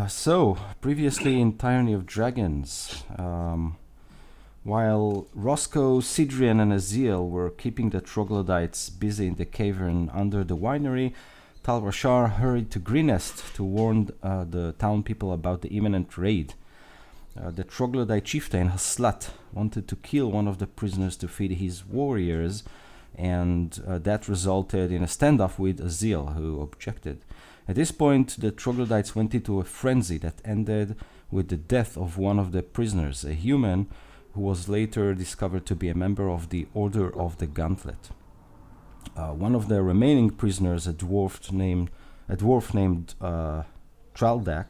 So, previously in Tyranny of Dragons, while Roscoe, Sidrian, and Azael were keeping the troglodytes busy in the cavern under the winery, Talrashar hurried to Greenest to warn the town people about the imminent raid. The troglodyte chieftain Haslat wanted to kill one of the prisoners to feed his warriors, and that resulted in a standoff with Azael, who objected. At this point, the troglodytes went into a frenzy that ended with the death of one of the prisoners, a human who was later discovered to be a member of the Order of the Gauntlet. One of the remaining prisoners, a dwarf named Traldak,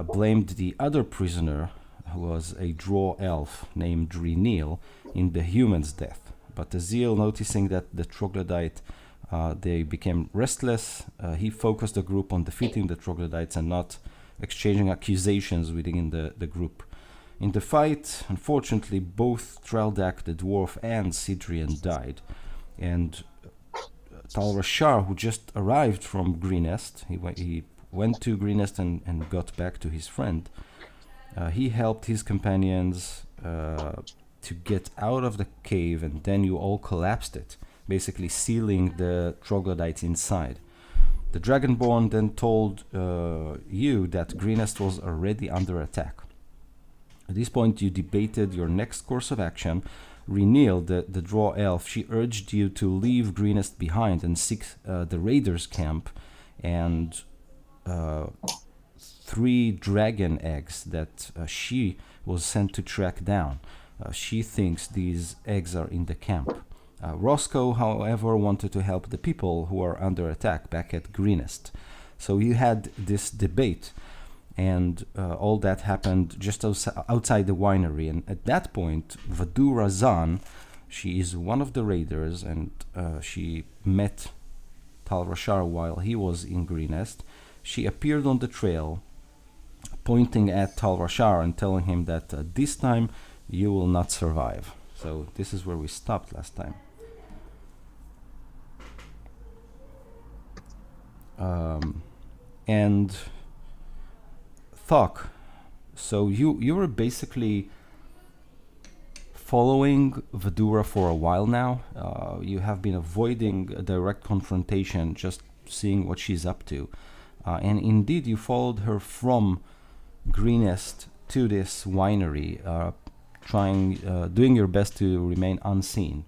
blamed the other prisoner, who was a draw elf named Drinil, in the human's death. But Azael, noticing that the troglodyte they became restless, he focused the group on defeating the troglodytes and not exchanging accusations within the group. In the fight, unfortunately, both Traldak the dwarf and Sidrian died, and Talrashar, who just arrived from Greenest, he went to Greenest and got back to his friend. He helped his companions to get out of the cave, and then you all collapsed it, basically sealing the troglodytes inside. The Dragonborn then told you that Greenest was already under attack. At this point, you debated your next course of action. Renil, the draw elf, she urged you to leave Greenest behind and seek the raiders' camp and 3 dragon eggs that she was sent to track down. She thinks these eggs are in the camp. Roscoe, however, wanted to help the people who are under attack back at Greenest. So you had this debate, and all that happened just outside the winery. And at that point, Vadura Zan, she is one of the raiders, and she met Talrashar while he was in Greenest. She appeared on the trail, pointing at Talrashar and telling him that this time you will not survive. So this is where we stopped last time. And Thokk, so you were basically following Vadura for a while now. You have been avoiding a direct confrontation, just seeing what she's up to. And indeed, you followed her from Greenest to this winery, doing your best to remain unseen.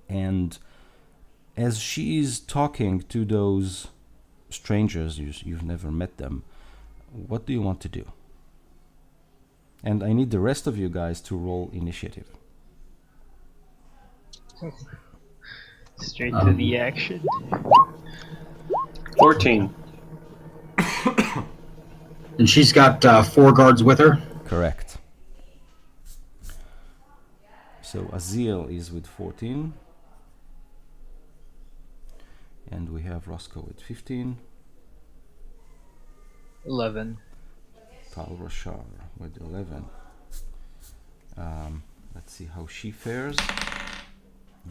And as she's talking to those strangers, you've never met them, what do you want to do? And I need the rest of you guys to roll initiative. Straight to the action. 14. And she's got 4 guards with her? Correct. So Azael is with 14. And we have Roscoe with 15. 11. Talrashar with 11. Let's see how she fares.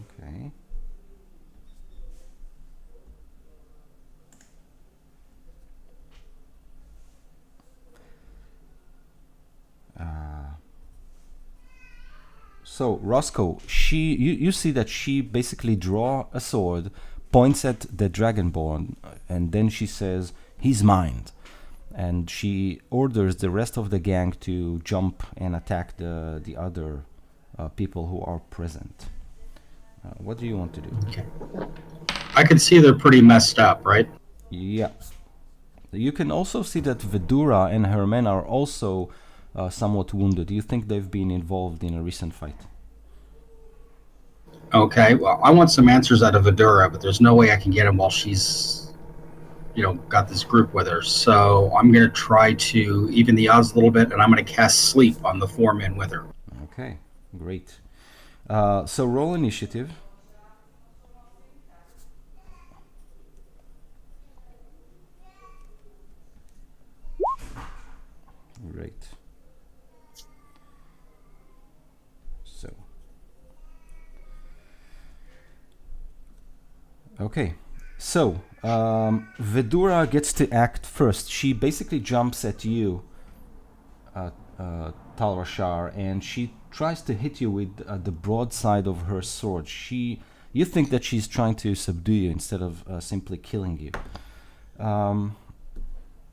Okay. So Roscoe, you see that she basically draw a sword, points at the Dragonborn, and then she says, "He's mine." And she orders the rest of the gang to jump and attack the other people who are present. What do you want to do? Okay. I can see they're pretty messed up, right? Yeah. You can also see that Vedura and her men are also somewhat wounded. Do you think they've been involved in a recent fight? Okay, well, I want some answers out of Vidura, but there's no way I can get them while she's, got this group with her. So I'm going to try to even the odds a little bit, and I'm going to cast Sleep on the 4 men with her. Okay, great. So roll initiative. Great. So. Okay. So, Vidura gets to act first. She basically jumps at you, Talrashar, and she tries to hit you with the broadside of her sword. You think that she's trying to subdue you instead of simply killing you.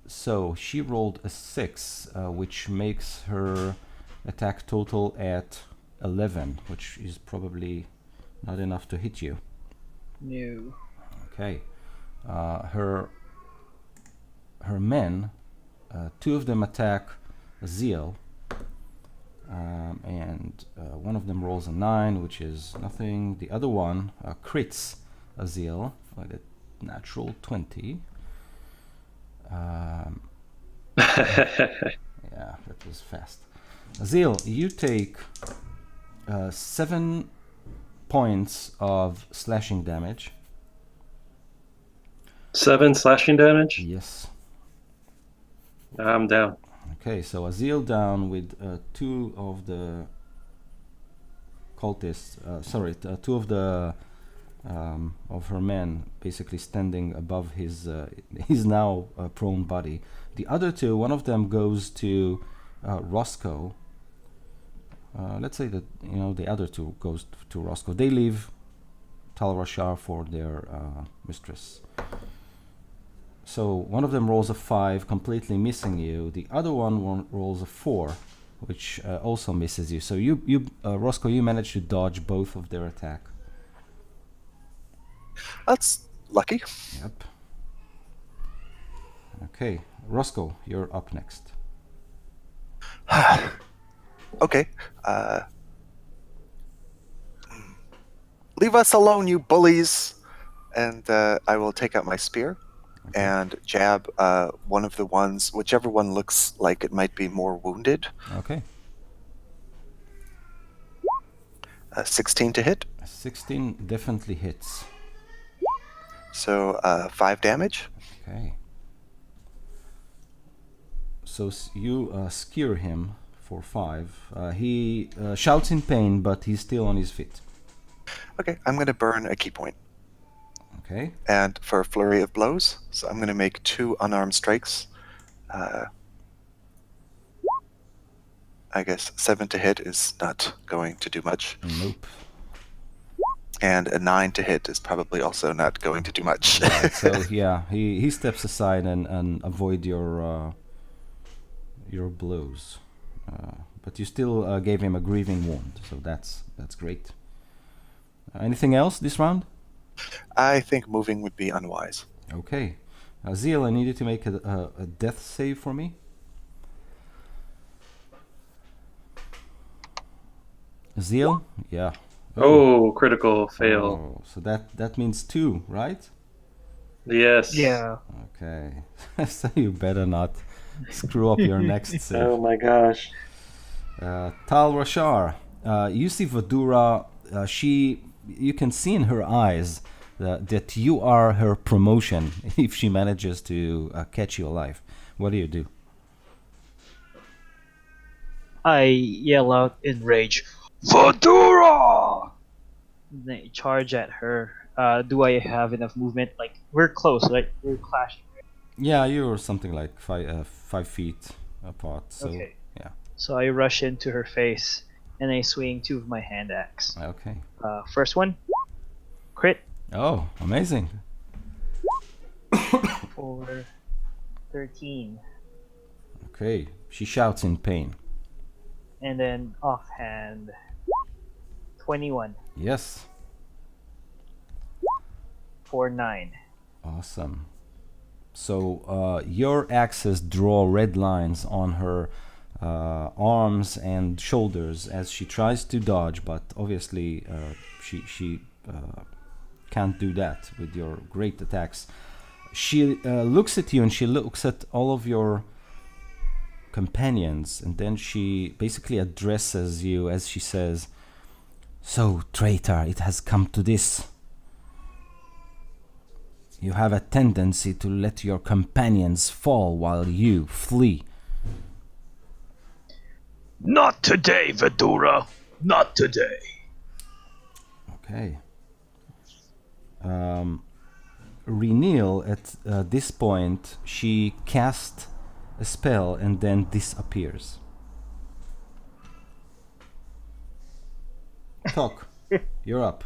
So she rolled a 6, which makes her attack total at 11, which is probably not enough to hit you. No. Okay. Her men, 2 of them attack Azael, and one of them rolls a 9, which is nothing. The other one crits Azael with a natural 20. Yeah, that was fast. Azael, you take 7 points of slashing damage. 7 slashing damage? Yes. I'm down. Okay, so Azael down with 2 of the cultists. 2 of the of her men basically standing above his now prone body. The other 2, one of them goes to Roscoe. Let's say that the other 2 goes to Roscoe. They leave Talrashar for their mistress. So one of them rolls a 5, completely missing you. The other one rolls a 4, which also misses you. So you Roscoe, you managed to dodge both of their attack. That's lucky. Yep. Okay, Roscoe, you're up next. Okay. Leave us alone, you bullies. And I will take out my spear and jab one of the ones, whichever one looks like it might be more wounded. Okay. 16 to hit. 16 definitely hits. So 5 damage. Okay. So you skewer him for 5. He shouts in pain, but he's still on his feet. Okay, I'm going to burn a key point. Okay. And for a flurry of blows, so I'm going to make 2 unarmed strikes. I guess 7 to hit is not going to do much. Nope. And a 9 to hit is probably also not going to do much. Right, so yeah, he steps aside and avoid your blows. But you still gave him a grieving wound, so that's great. Anything else this round? I think moving would be unwise. Okay. Azael, I need you to make a death save for me. Azael? Yeah. Oh, critical fail. Oh, so that means 2, right? Yes. Yeah. Okay. So you better not screw up your next save. Oh my gosh. Talrashar, you see Vidura. You can see in her eyes that you are her promotion if she manages to catch you alive. What do you do? I yell out in rage, Vadura! Then I charge at her. Do I have enough movement? Like, we're close, right? We're clashing. Yeah, you're something like 5 feet apart. So Okay. yeah. So I rush into her face, and I swing 2 of my hand axe. Okay. First one, crit Oh, amazing. for 13. Okay. She shouts in pain. And then offhand, 21 Yes. for 9. Awesome. So your axes draw red lines on her arms and shoulders as she tries to dodge, but obviously she can't do that with your great attacks. She looks at you and she looks at all of your companions, and then she basically addresses you as she says, "So, traitor, it has come to this. You have a tendency to let your companions fall while you flee." Not today, Vidura. Not today. Okay. Renil, at this point, she casts a spell and then disappears. Thokk, you're up.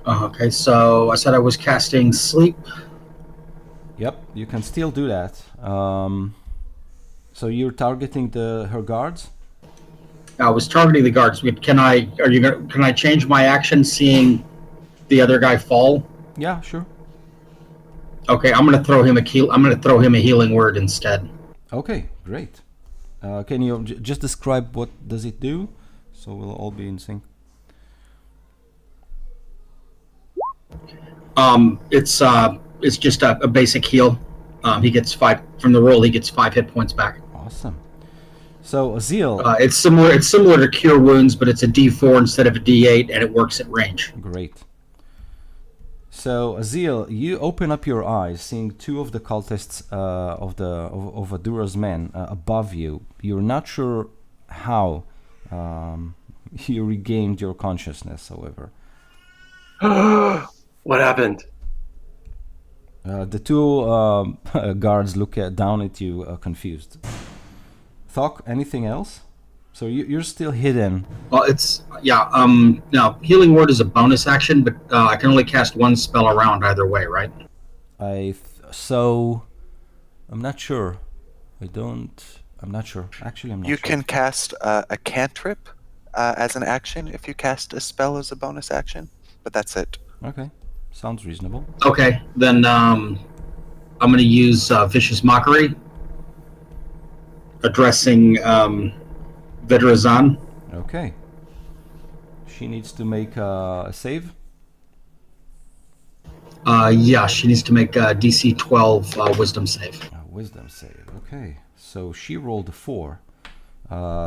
Okay, so I said I was casting sleep. Yep, you can still do that. So you're targeting her guards? I was targeting the guards. Can I change my action seeing the other guy fall? Yeah, sure. Okay, I'm gonna throw him a healing word instead. Okay, great. Can you just describe what does it do, so we'll all be in sync? It's just a basic heal. He gets 5 from the roll. He gets 5 hit points back. Awesome. So Azael, It's similar to Cure Wounds, but it's a D4 instead of a D8, and it works at range. great. So Azael, you open up your eyes, seeing 2 of the cultists of Adura's men above you. You're not sure how you regained your consciousness, however. What happened? The 2 guards look down at you, confused. Thokk, anything else? So you're still hidden. Well, now Healing Word is a bonus action, but I can only cast 1 spell around either way, right? So I'm not sure. I'm not sure. Actually, I'm not You sure. can cast a cantrip as an action if you cast a spell as a bonus action, but that's it. Okay, sounds reasonable. Okay, then I'm going to use Vicious Mockery, addressing Vedrazan. Okay. She needs to make a save. Yeah, she needs to make a DC 12 Wisdom save. Wisdom save. Okay. So she rolled a 4.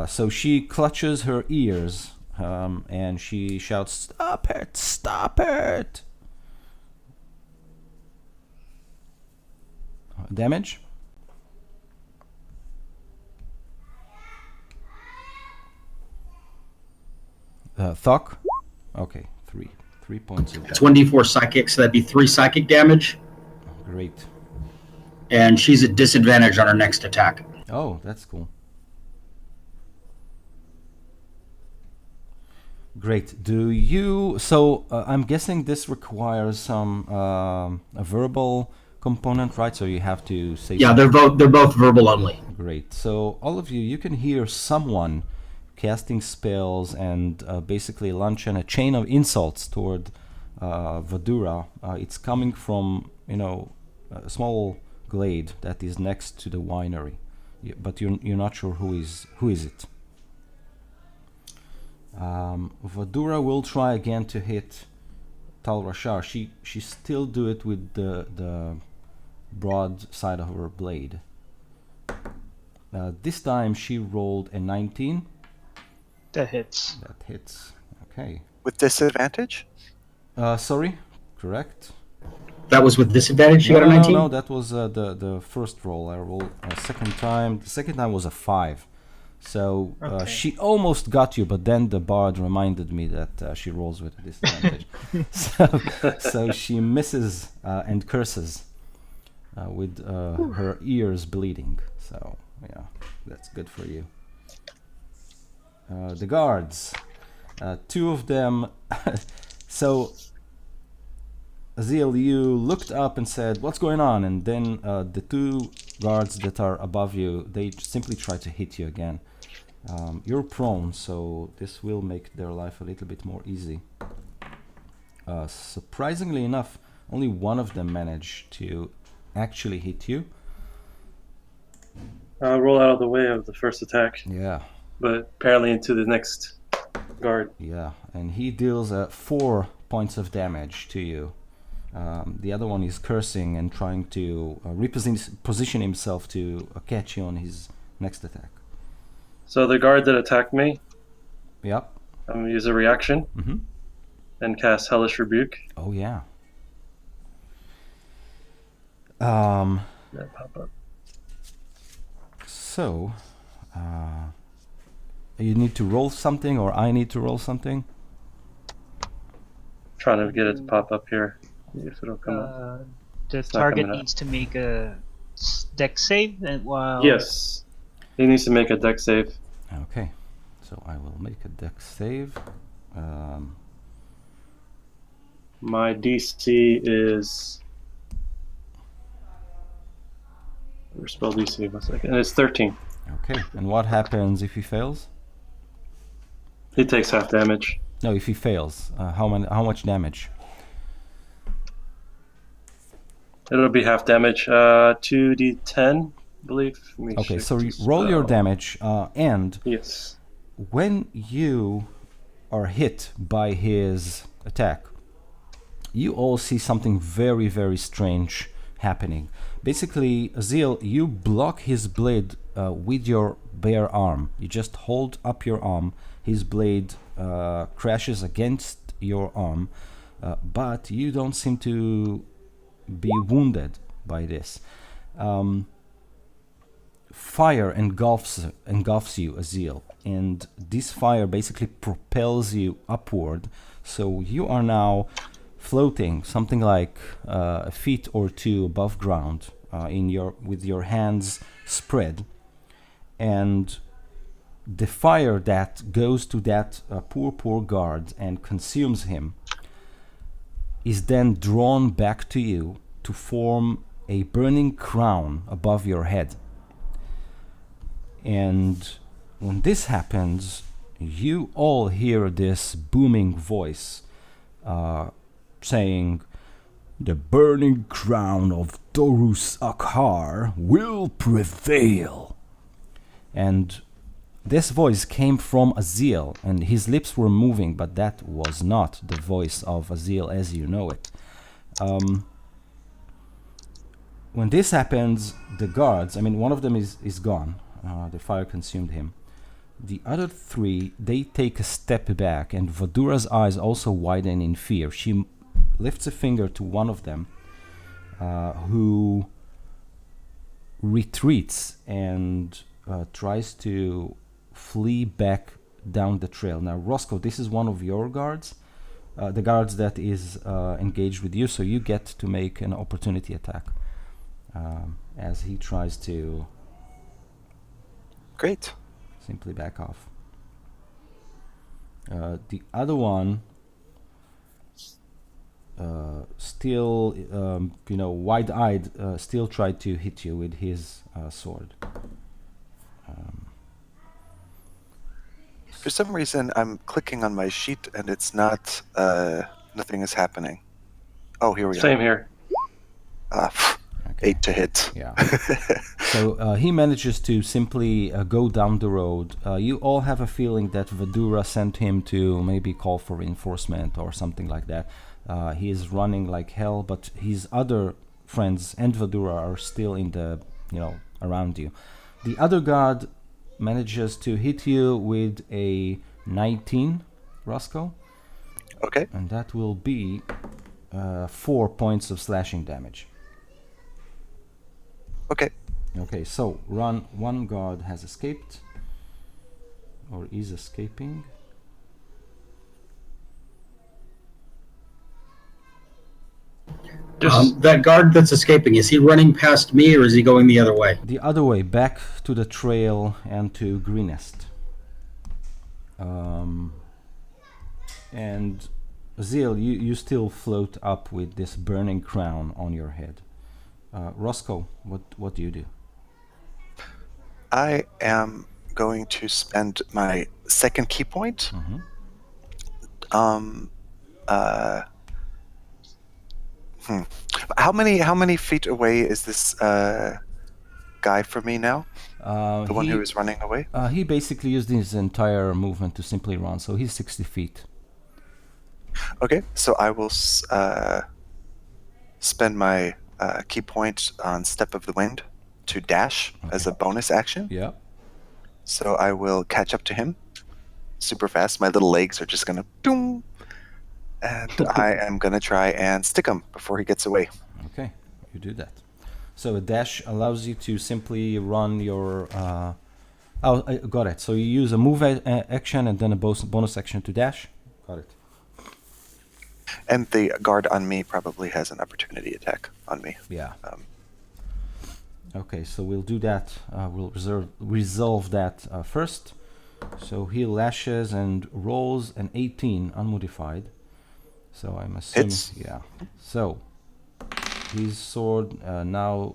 So she clutches her ears and she shouts, "Stop it! Stop it!" Damage? Thokk? Okay, 3. 3 points of It's damage. 1d4 psychic, so that'd be 3 psychic damage, Great. and she's at disadvantage on her next attack. Oh, that's cool. Great. I'm guessing this requires some a verbal component, right? So you have to say. Yeah, they're both verbal only. Great. So all of you can hear someone casting spells and basically launching a chain of insults toward Vadura. It's coming from a small glade that is next to the winery, but you're not sure who is it. Vadura will try again to hit Talrashar. She still do it with the broad side of her blade. This time she rolled a 19. That hits. That hits. Okay. With disadvantage? Sorry. Correct. That was with disadvantage. You got a 19. No, that was the first roll. I rolled a second time. The second time was a 5. So Okay. she almost got you, but then the bard reminded me that she rolls with a disadvantage. so she misses and curses with her ears bleeding. So yeah, that's good for you. The guards, 2 of them. So Azael, you looked up and said, "What's going on?" And then the 2 guards that are above you, they simply try to hit you again. You're prone, so this will make their life a little bit more easy. Surprisingly enough, only one of them managed to actually hit you. I'll roll out of the way of the first attack, Yeah, but apparently into the next guard. yeah. And he deals 4 points of damage to you. The other one is cursing and trying to position himself to catch you on his next attack. So the guard that attacked me, Yep. I'm going to use a reaction Mm-hmm. and cast Hellish Rebuke. Oh, yeah. That pop up. So, you need to roll something, or I need to roll something? Trying to get it to pop up here. See if it'll come up. The It's not target coming up. needs to make a deck save, and while Yes. He needs to make a deck save. Okay, so I will make a dex save. My DC is. Or spell DC, 1 second. And it's 13. Okay, and what happens if he fails? He takes half damage. No, if he fails, how much damage? It'll be half damage. 2d10, I believe. Let me Okay, check so this roll your out. damage, and Yes. when you are hit by his attack, you all see something very, very strange happening. Basically, Azael, you block his blade with your bare arm. You just hold up your arm. His blade crashes against your arm, but you don't seem to be wounded by this. Fire engulfs you, Azael, and this fire basically propels you upward. So you are now floating something like a feet or two above ground, with your hands spread, and the fire that goes to that poor guard and consumes him is then drawn back to you to form a burning crown above your head. And when this happens, you all hear this booming voice saying, "The burning crown of Talrashar will prevail." And this voice came from Azael, and his lips were moving, but that was not the voice of Azael as you know it. When this happens, the guards, one of them is gone. The fire consumed him. The other three, they take a step back, and Vadura's eyes also widen in fear. She lifts a finger to one of them, who retreats and tries to flee back down the trail. Now, Roscoe, this is one of your guards, the guards that is engaged with you, so you get to make an opportunity attack as he tries to Great. simply back off. The other one still, wide-eyed, still tried to hit you with his sword. For some reason, I'm clicking on my sheet and it's not. Nothing is happening. Oh, here we Same are. here. Okay. 8 to hit. Yeah. So he manages to simply go down the road. You all have a feeling that Vadura sent him to maybe call for reinforcement or something like that. He is running like hell, but his other friends and Vadura are still in the, around you. The other guard manages to hit you with a 19, Roscoe, Okay. and that will be 4 points of slashing damage. Okay. Okay, so one guard has escaped, or is escaping. That guard that's escaping, is he running past me or is he going the other way? The other way, back to the trail and to Greenest. And Azael, you still float up with this burning crown on your head. Roscoe, what do you do? I am going to spend my second key point. How many feet away is this guy from me now? The one who is running away? He basically used his entire movement to simply run, so he's 60 feet. Okay, so I will spend my key point on Step of the Wind to dash as a bonus action. Yeah. So I will catch up to him super fast. My little legs are just gonna boom, and I am gonna try and stick him before he gets away. Okay, you do that. So a dash allows you to simply run your. I got it. So you use a move action and then a bonus action to dash. Got it. And the guard on me probably has an opportunity attack on me. Yeah. Um, Okay, so we'll do that. We'll resolve that first. So he lashes and rolls an 18 unmodified. So I'm assuming, Hits. yeah. So his sword now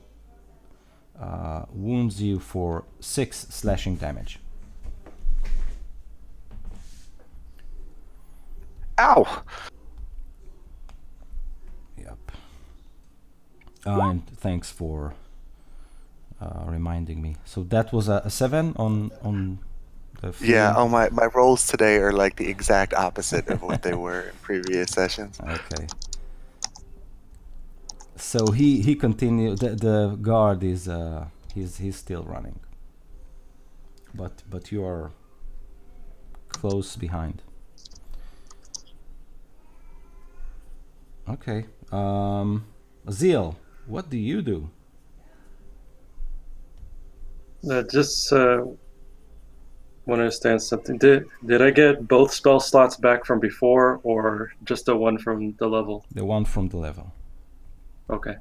wounds you for 6 slashing damage. Ow! Yep. And thanks for reminding me. So that was a 7 on the Yeah, feeling? my rolls today are like the exact opposite of what they were in previous sessions. Okay. So he continued. The guard is he's still running. But you are close behind. Okay. Azael, what do you do? Just want to understand something. Did I get both spell slots back from before, or just the one from the level? The one from the level. Okay.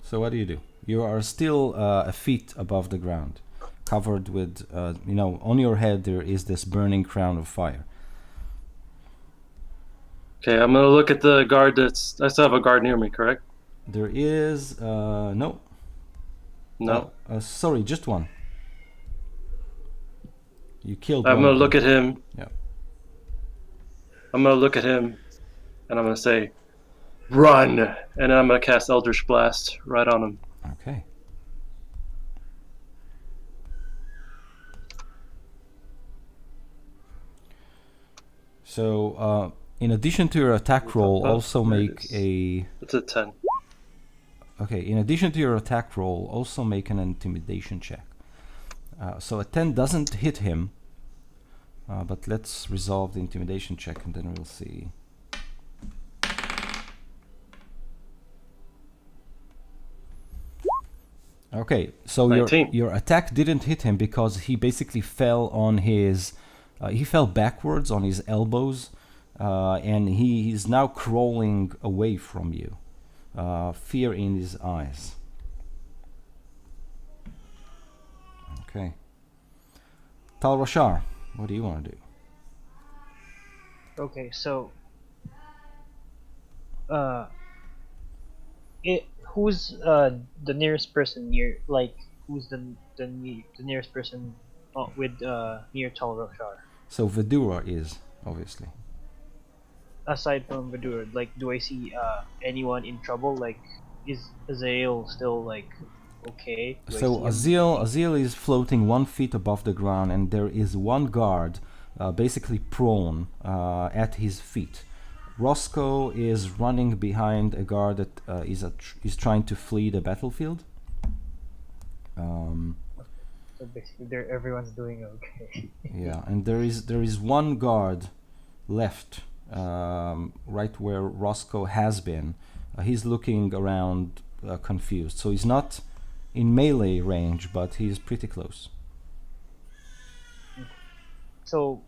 So what do? You are still a feet above the ground, covered with, on your head there is this burning crown of fire. Okay, I'm gonna look at the guard. I still have a guard near me, correct? There is no. No. Sorry, just one. You killed I'm one. gonna of look them. at him. Yeah. I'm gonna look at him, and I'm gonna say, "Run!" And then I'm gonna cast Eldritch Blast right on him. Okay. So, in addition to your attack roll, also make a. It's a 10. Okay. In addition to your attack roll, also make an intimidation check. So a 10 doesn't hit him, but let's resolve the intimidation check and then we'll see. Okay, so 19. your attack didn't hit him because he basically fell on his, he fell backwards on his elbows, and he is now crawling away from you, fear in his eyes. Okay. Talrashar, what do you want to do? Okay, so who's the nearest person near, like who's the nearest person with near Talrashar? So Vidura is, obviously. Aside from Vidura, like do I see anyone in trouble? Like is Azael still like okay? Do I So see him? Azael is floating 1 feet above the ground, and there is one guard basically prone at his feet. Roscoe is running behind a guard that is trying to flee the battlefield. So basically, everyone's doing okay. Yeah, and there is one guard left right where Roscoe has been. He's looking around confused, so he's not in melee range, but he's pretty close. So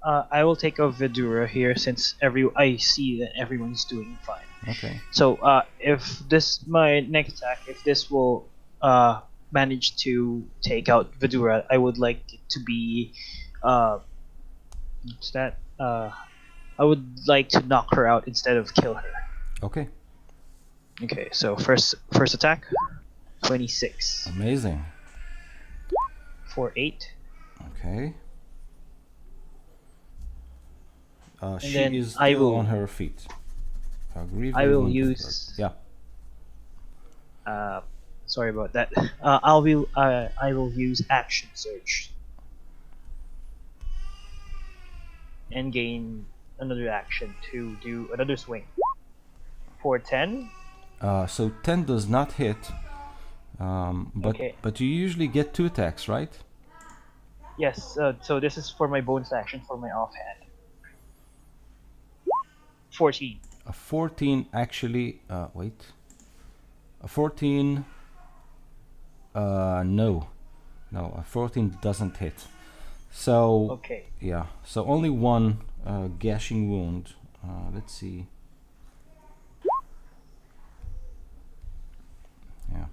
I will take a Vidura here since I see that everyone's doing fine. Okay. So if this my next attack, if this will manage to take out Vidura, I would like it to be what's that? I would like to knock her out instead of kill her. Okay. Okay, so first attack, 26 Amazing. for 8. Okay. She then is I still will- on her feet. I will use. Yeah. Sorry about that. I will use action surge and gain another action to do another swing for 10. So 10 does not hit, but Okay. but you usually get 2 attacks, right? Yes. So this is for my bonus action for my offhand. 14. A 14 actually. Wait. A 14. No, a 14 doesn't hit. So Okay. yeah, so only one gashing wound. Let's see. Yeah.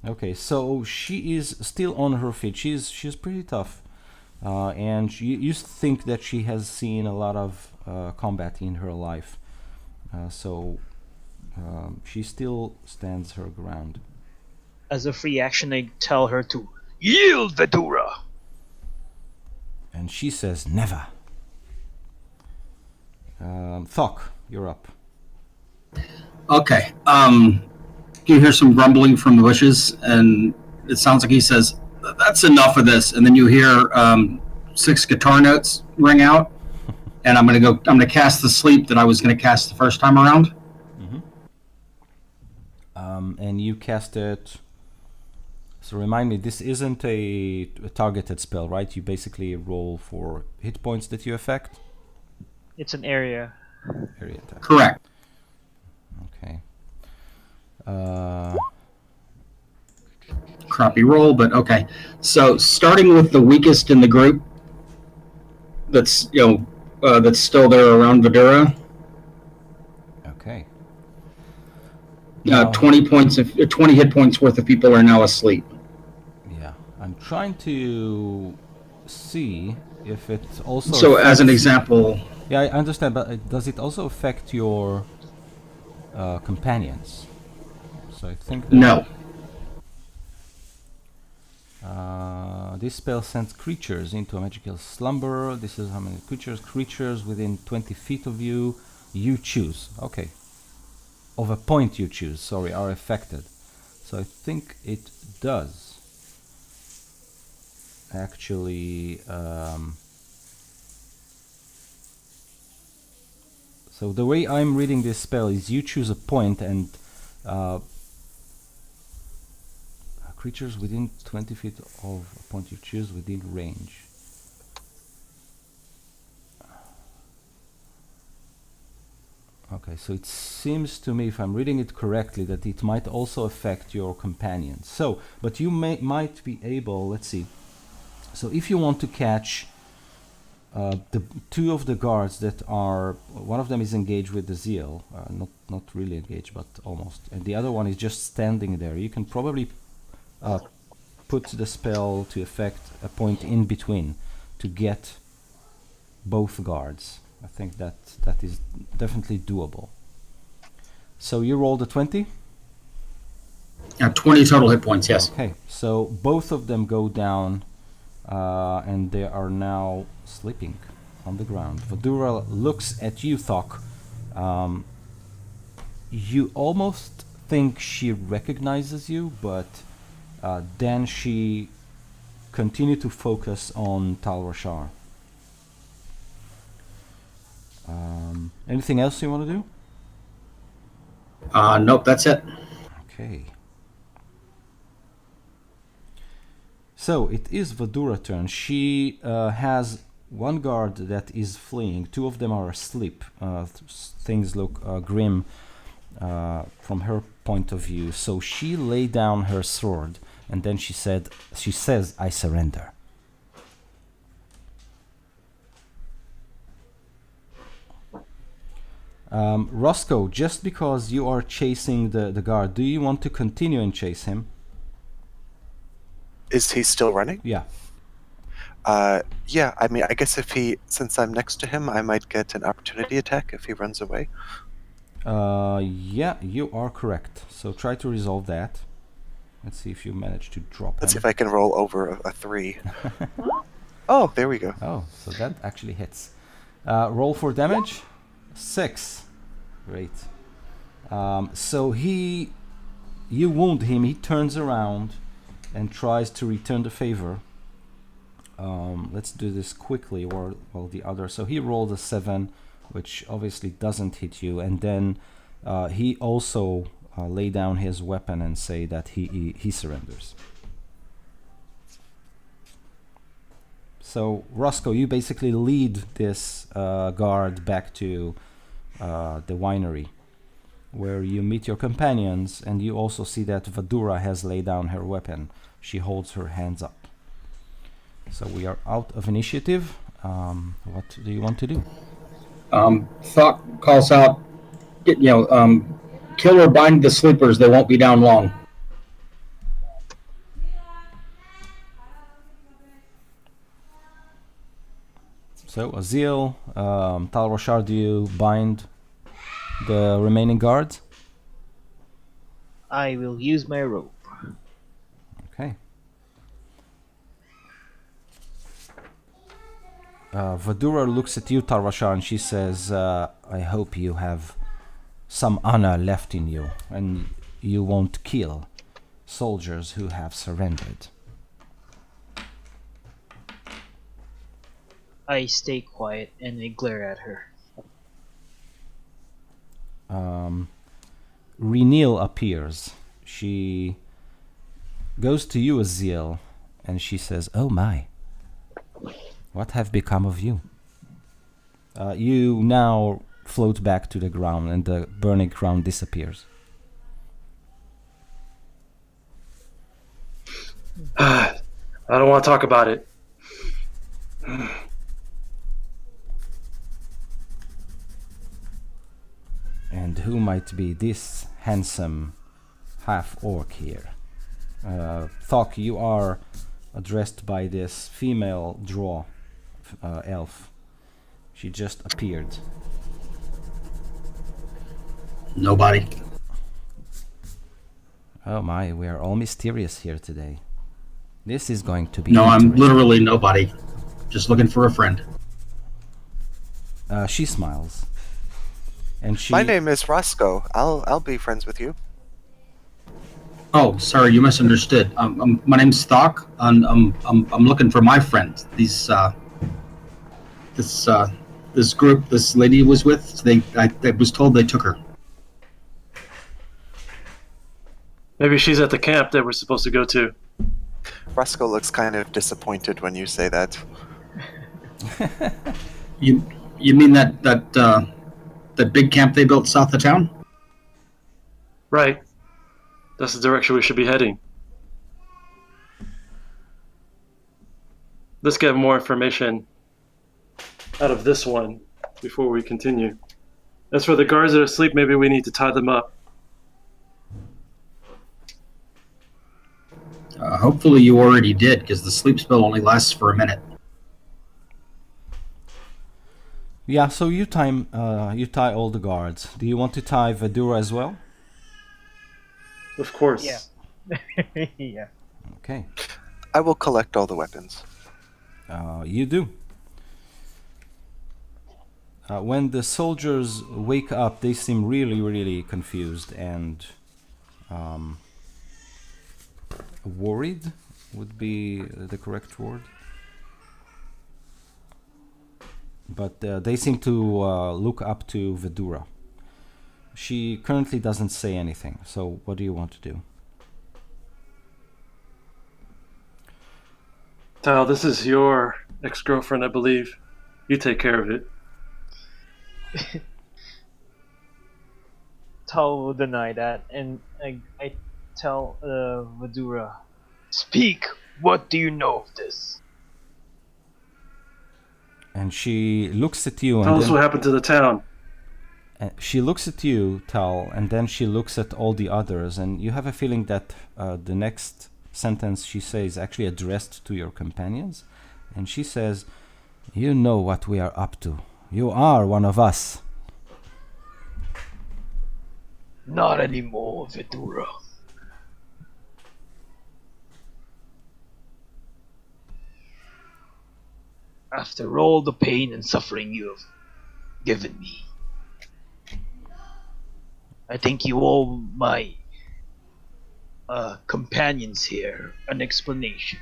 Okay, so she is still on her feet. She's pretty tough, and you think that she has seen a lot of combat in her life. So she still stands her ground. As a free action, I tell her to. Yield, Vedura! And she says, never. Thokk, you're up. Okay. You hear some grumbling from the bushes, and it sounds like he says, "That's enough of this." And then you hear 6 guitar notes ring out, and I'm gonna cast the sleep that I was gonna cast the first time around. And you cast it. So remind me, this isn't a targeted spell, right? You basically roll for hit points that you affect. It's an area. Area attack. Correct. Okay. Crappy roll, but okay. So starting with the weakest in the group, that's that's still there around Vidura. Okay. Now- 20 hit points worth of people are now asleep. Yeah, I'm trying to see if it also. So as an affects- example, Yeah, I understand, but does it also affect your companions? So I think that, no. This spell sends creatures into a magical slumber. This is how many creatures within 20 feet of you. You choose. Okay. Of a point you choose, sorry, are affected. So I think it does. Actually, so the way I'm reading this spell is you choose a point and creatures within 20 feet of a point you choose within range. Okay, so it seems to me, if I'm reading it correctly, that it might also affect your companions. So, but you might be able, let's see. So if you want to catch the 2 of the guards that are, one of them is engaged with the Azael, not really engaged, but almost, and the other one is just standing there. You can probably put the spell to effect a point in between to get both guards. I think that is definitely doable. So you rolled a 20? 20 total hit points, yes. Okay, so both of them go down and they are now sleeping on the ground. Vidura looks at you, Thokk. You almost think she recognizes you, but then she continued to focus on Talrashar. Anything else you want to do? Nope, that's it. Okay. So it is Vidura's turn. She has 1 guard that is fleeing. 2 of them are asleep. Things look grim from her point of view. So she laid down her sword and then she says, "I surrender." Roscoe, just because you are chasing the guard, do you want to continue and chase him? Is he still running? Yeah. Yeah, I mean, I guess since I'm next to him, I might get an opportunity attack if he runs away. Yeah, you are correct. So try to resolve that. Let's see if you manage to drop Let's see him. if I can roll over a 3. Oh, there we go. Oh, so that actually hits. Roll for damage. 6. Great. So you wound him. He turns around and tries to return the favor. Let's do this quickly, while the other. So he rolled a 7, which obviously doesn't hit you, and then he also lay down his weapon and say that he surrenders. So Roscoe, you basically lead this guard back to the winery, where you meet your companions, and you also see that Vidura has laid down her weapon. She holds her hands up. So we are out of initiative. What do you want to do? Thokk calls out, kill or bind the sleepers. They won't be down long. So Azael, Talrashar, do you bind the remaining guards? I will use my rope. Okay. Vadura looks at you, Talrashar, and she says, I hope you have some honor left in you, and you won't kill soldiers who have surrendered. I stay quiet and I glare at her. Renil appears. She goes to you, Azael, and she says, "Oh my, what have become of you?" You now float back to the ground, and the burning ground disappears. I don't want to talk about it. And who might be this handsome half-orc here? Thokk, you are addressed by this female draw elf. She just appeared. Nobody. Oh my, we are all mysterious here today. This is going to be No, I'm interesting. literally nobody. Just looking for a friend. She smiles. And she... My name is Roscoe. I'll be friends with you. Oh, sorry, you misunderstood. My name's Thokk. I'm looking for my friend. This group this lady was with. I was told they took her. Maybe she's at the camp that we're supposed to go to. Roscoe looks kind of disappointed when you say that. You mean that big camp they built south of town? Right. That's the direction we should be heading. Let's get more information out of this one before we continue. As for the guards that are asleep, maybe we need to tie them up. Hopefully you already did, because the sleep spell only lasts for a minute. Yeah, so you tie all the guards. Do you want to tie Vadura as well? Of course. Yeah. Yeah. Okay. I will collect all the weapons. You do. When the soldiers wake up, they seem really, really confused and worried would be the correct word. But they seem to look up to Vadura. She currently doesn't say anything, so what do you want to do? Tal, this is your ex-girlfriend, I believe. You take care of it. Tal will deny that, and I tell Vadura, Speak. What do you know of this? And she looks at you, Tell and us what happened to the town. she looks at you, Tal, and then she looks at all the others, and you have a feeling that the next sentence she says is actually addressed to your companions, and she says, "You know what we are up to. You are one of us." Not anymore, Vedura. After all the pain and suffering you have given me, I think you owe my companions here an explanation.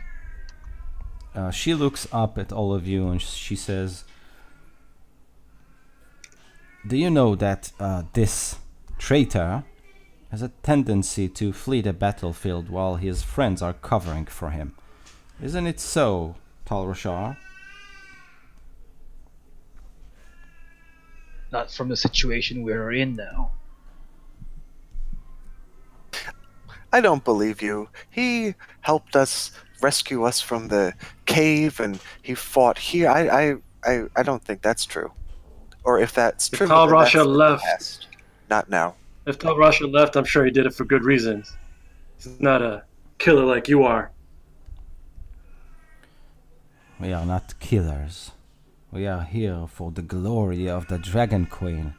She looks up at all of you and she says, "Do you know that this traitor has a tendency to flee the battlefield while his friends are covering for him? Isn't it so, Talrashar?" not from the situation we're in now. I don't believe you. He helped us rescue us from the cave and he fought here. I don't think that's true. Or if that's If true, then that's Talrashar in the left, past, not now. if Talrashar left, I'm sure he did it for good reasons. He's not a killer like you are. We are not killers. We are here for the glory of the Dragon Queen.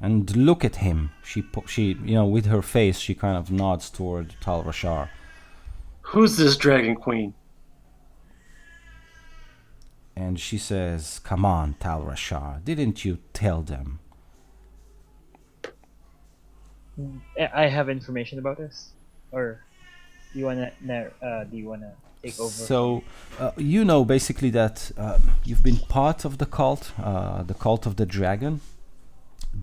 And look at him. She, with her face, she kind of nods toward Talrashar. Who's this Dragon Queen? And she says, "Come on, Talrashar. Didn't you tell them?" I have information about this, or do you wanna take over? So, basically that you've been part of the cult of the dragon.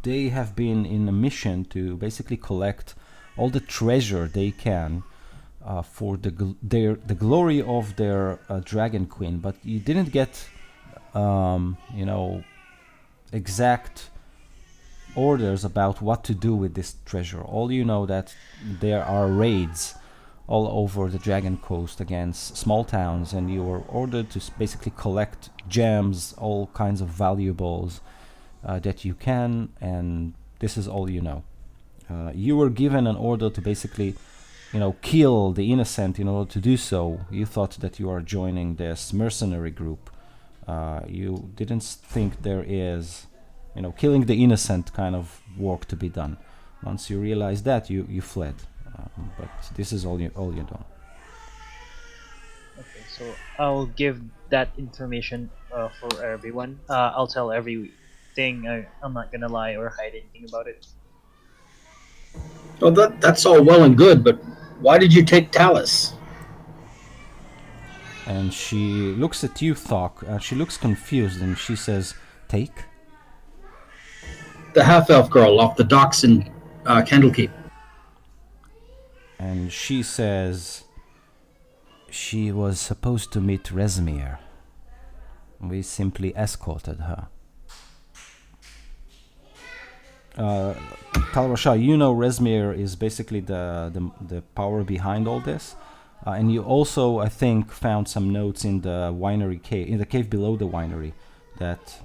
They have been in a mission to basically collect all the treasure they can for the glory of their dragon queen. But you didn't get, exact orders about what to do with this treasure. All you know that there are raids all over the Dragon Coast against small towns, and you were ordered to basically collect gems, all kinds of valuables that you can, and this is all you know. You were given an order to basically, kill the innocent. In order to do so, you thought that you are joining this mercenary group. You didn't think there is, killing the innocent kind of work to be done. Once you realized that, you fled. But this is all you know. Okay, so I'll give that information for everyone. I'll tell everything. I'm not gonna lie or hide anything about it. Well, that's all well and good, but why did you take Talus? And she looks at you, Thokk. She looks confused, and she says, "Take?" The half-elf girl off the docks in Candlekeep. And she says, "She was supposed to meet Rezmir. We simply escorted her." Talrashar, Rezmir is basically the power behind all this. And you also, I think, found some notes in the winery cave, in the cave below the winery, that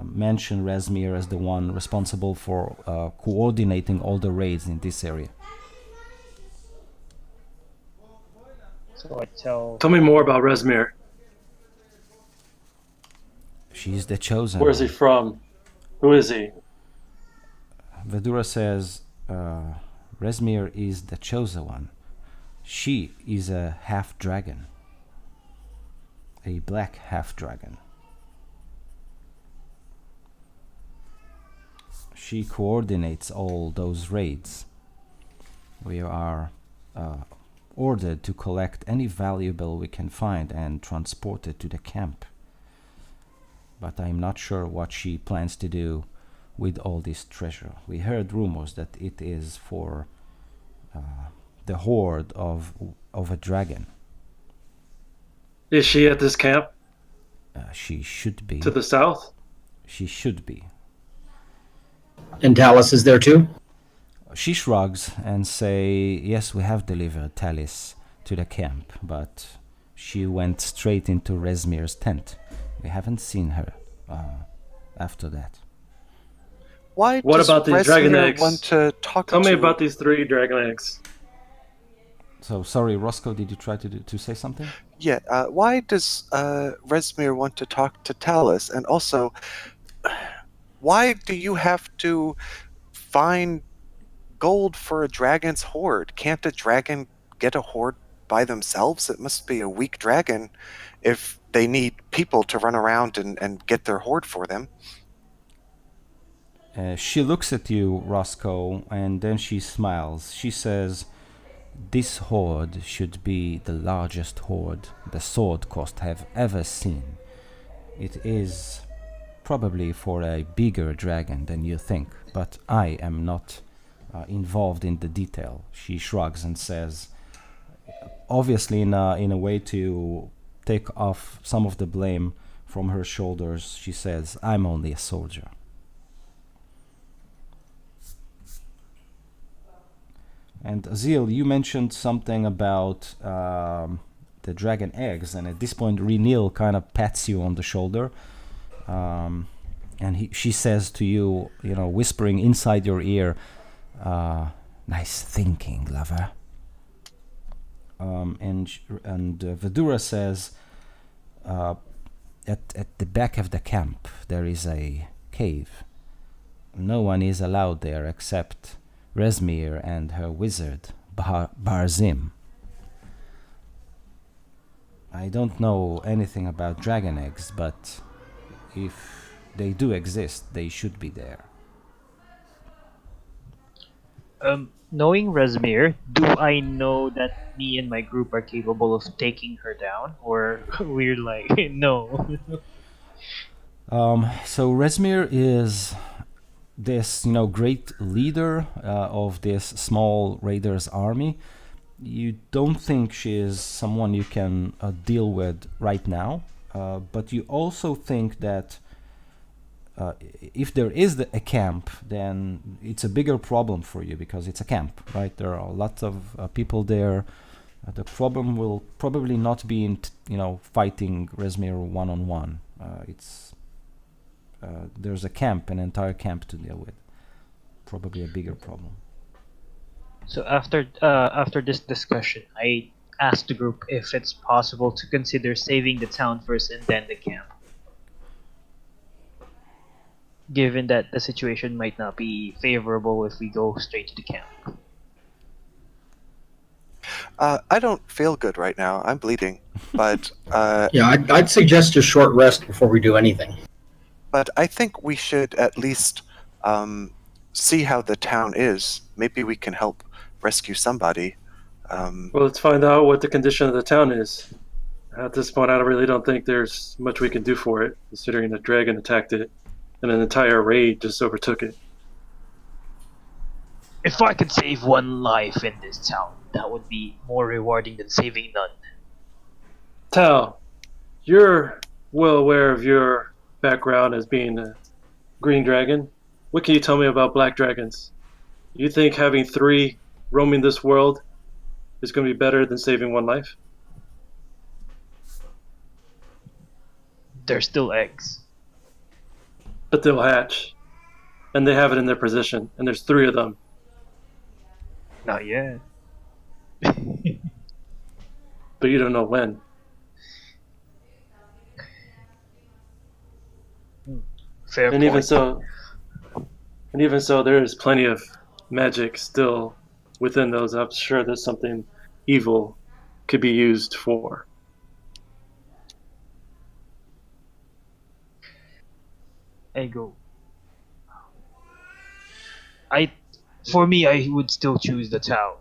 mention Rezmir as the one responsible for coordinating all the raids in this area. So I tell. Tell me more about Rezmir. She's the chosen. Where is he from? Who is he? Vedura says, Rezmir is the chosen one. She is a half-dragon. A black half-dragon. She coordinates all those raids. We are ordered to collect any valuable we can find and transport it to the camp. But I'm not sure what she plans to do with all this treasure. We heard rumors that it is for the horde of a dragon. Is she at this camp? She should be. To the south? She should be. And Talus is there too? She shrugs and say, "Yes, we have delivered Talus to the camp, but she went straight into Rezmir's tent. We haven't seen her after that." Why What does about these dragon Rezmir eggs? want to talk Tell to me about these 3 dragon eggs. So, sorry, Roscoe, did you try to say something? Yeah, why does Rezmir want to talk to Talus? And also, why do you have to find gold for a dragon's hoard? Can't a dragon get a hoard by themselves? It must be a weak dragon if they need people to run around and get their hoard for them. She looks at you, Roscoe, and then she smiles. She says, "This hoard should be the largest hoard the Sword Coast have ever seen. It is probably for a bigger dragon than you think, but I am not involved in the detail." She shrugs and says, obviously in a way to take off some of the blame from her shoulders, she says, "I'm only a soldier." And Azael, you mentioned something about the dragon eggs, and at this point Renil kind of pats you on the shoulder, and she says to you, whispering inside your ear, "Nice thinking, lover." And Vidura says, at the back of the camp there is a cave. No one is allowed there except Resmir and her wizard, Barzim. I don't know anything about dragon eggs, but if they do exist, they should be there. Knowing Resmir, do I know that me and my group are capable of taking her down, or we're like, no? So Resmir is this, great leader of this small raiders army. You don't think she is someone you can deal with right now, but you also think that if there is a camp, then it's a bigger problem for you because it's a camp, right? There are lots of people there. The problem will probably not be in, fighting Resmir one-on-one. There's a camp, an entire camp to deal with. Probably a bigger problem. So after this discussion, I asked the group if it's possible to consider saving the town first and then the camp, given that the situation might not be favorable if we go straight to the camp. I don't feel good right now. I'm bleeding, but Yeah, I'd suggest a short rest before we do anything. but I think we should at least see how the town is. Maybe we can help rescue somebody. Well, let's find out what the condition of the town is. At this point, I really don't think there's much we can do for it, considering the dragon attacked it and an entire raid just overtook it. If I could save one life in this town, that would be more rewarding than saving none. Tal, you're well aware of your background as being a green dragon. What can you tell me about black dragons? You think having 3 roaming this world is going to be better than saving one life? They're still eggs. But they'll hatch. And they have it in their position. And there's 3 of them. Not yet. But you don't know when. Fair And point. even so, there is plenty of magic still within those. I'm sure there's something evil could be used for. Ego. For me, I would still choose the town.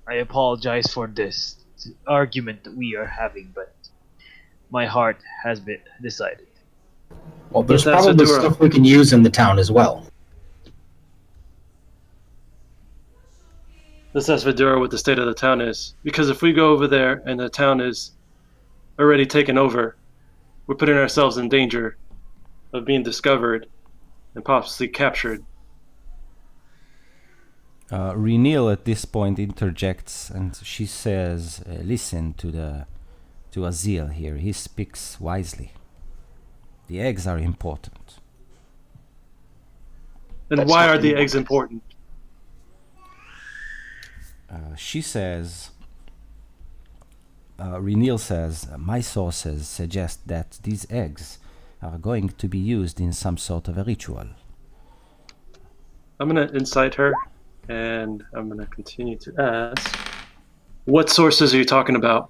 I apologize for this argument that we are having, but my heart has been decided. Well, there's But that's probably Fedora. stuff we can use in the town as well. Let's ask Vidura what the state of the town is. Because if we go over there and the town is already taken over, we're putting ourselves in danger of being discovered and possibly captured. Renil at this point interjects and she says, "Listen to Azael here. He speaks wisely. The eggs are important." And That's why not are the important. eggs important? She says, Renil says, "My sources suggest that these eggs are going to be used in some sort of a ritual." I'm going to incite her, and I'm going to continue to ask, what sources are you talking about?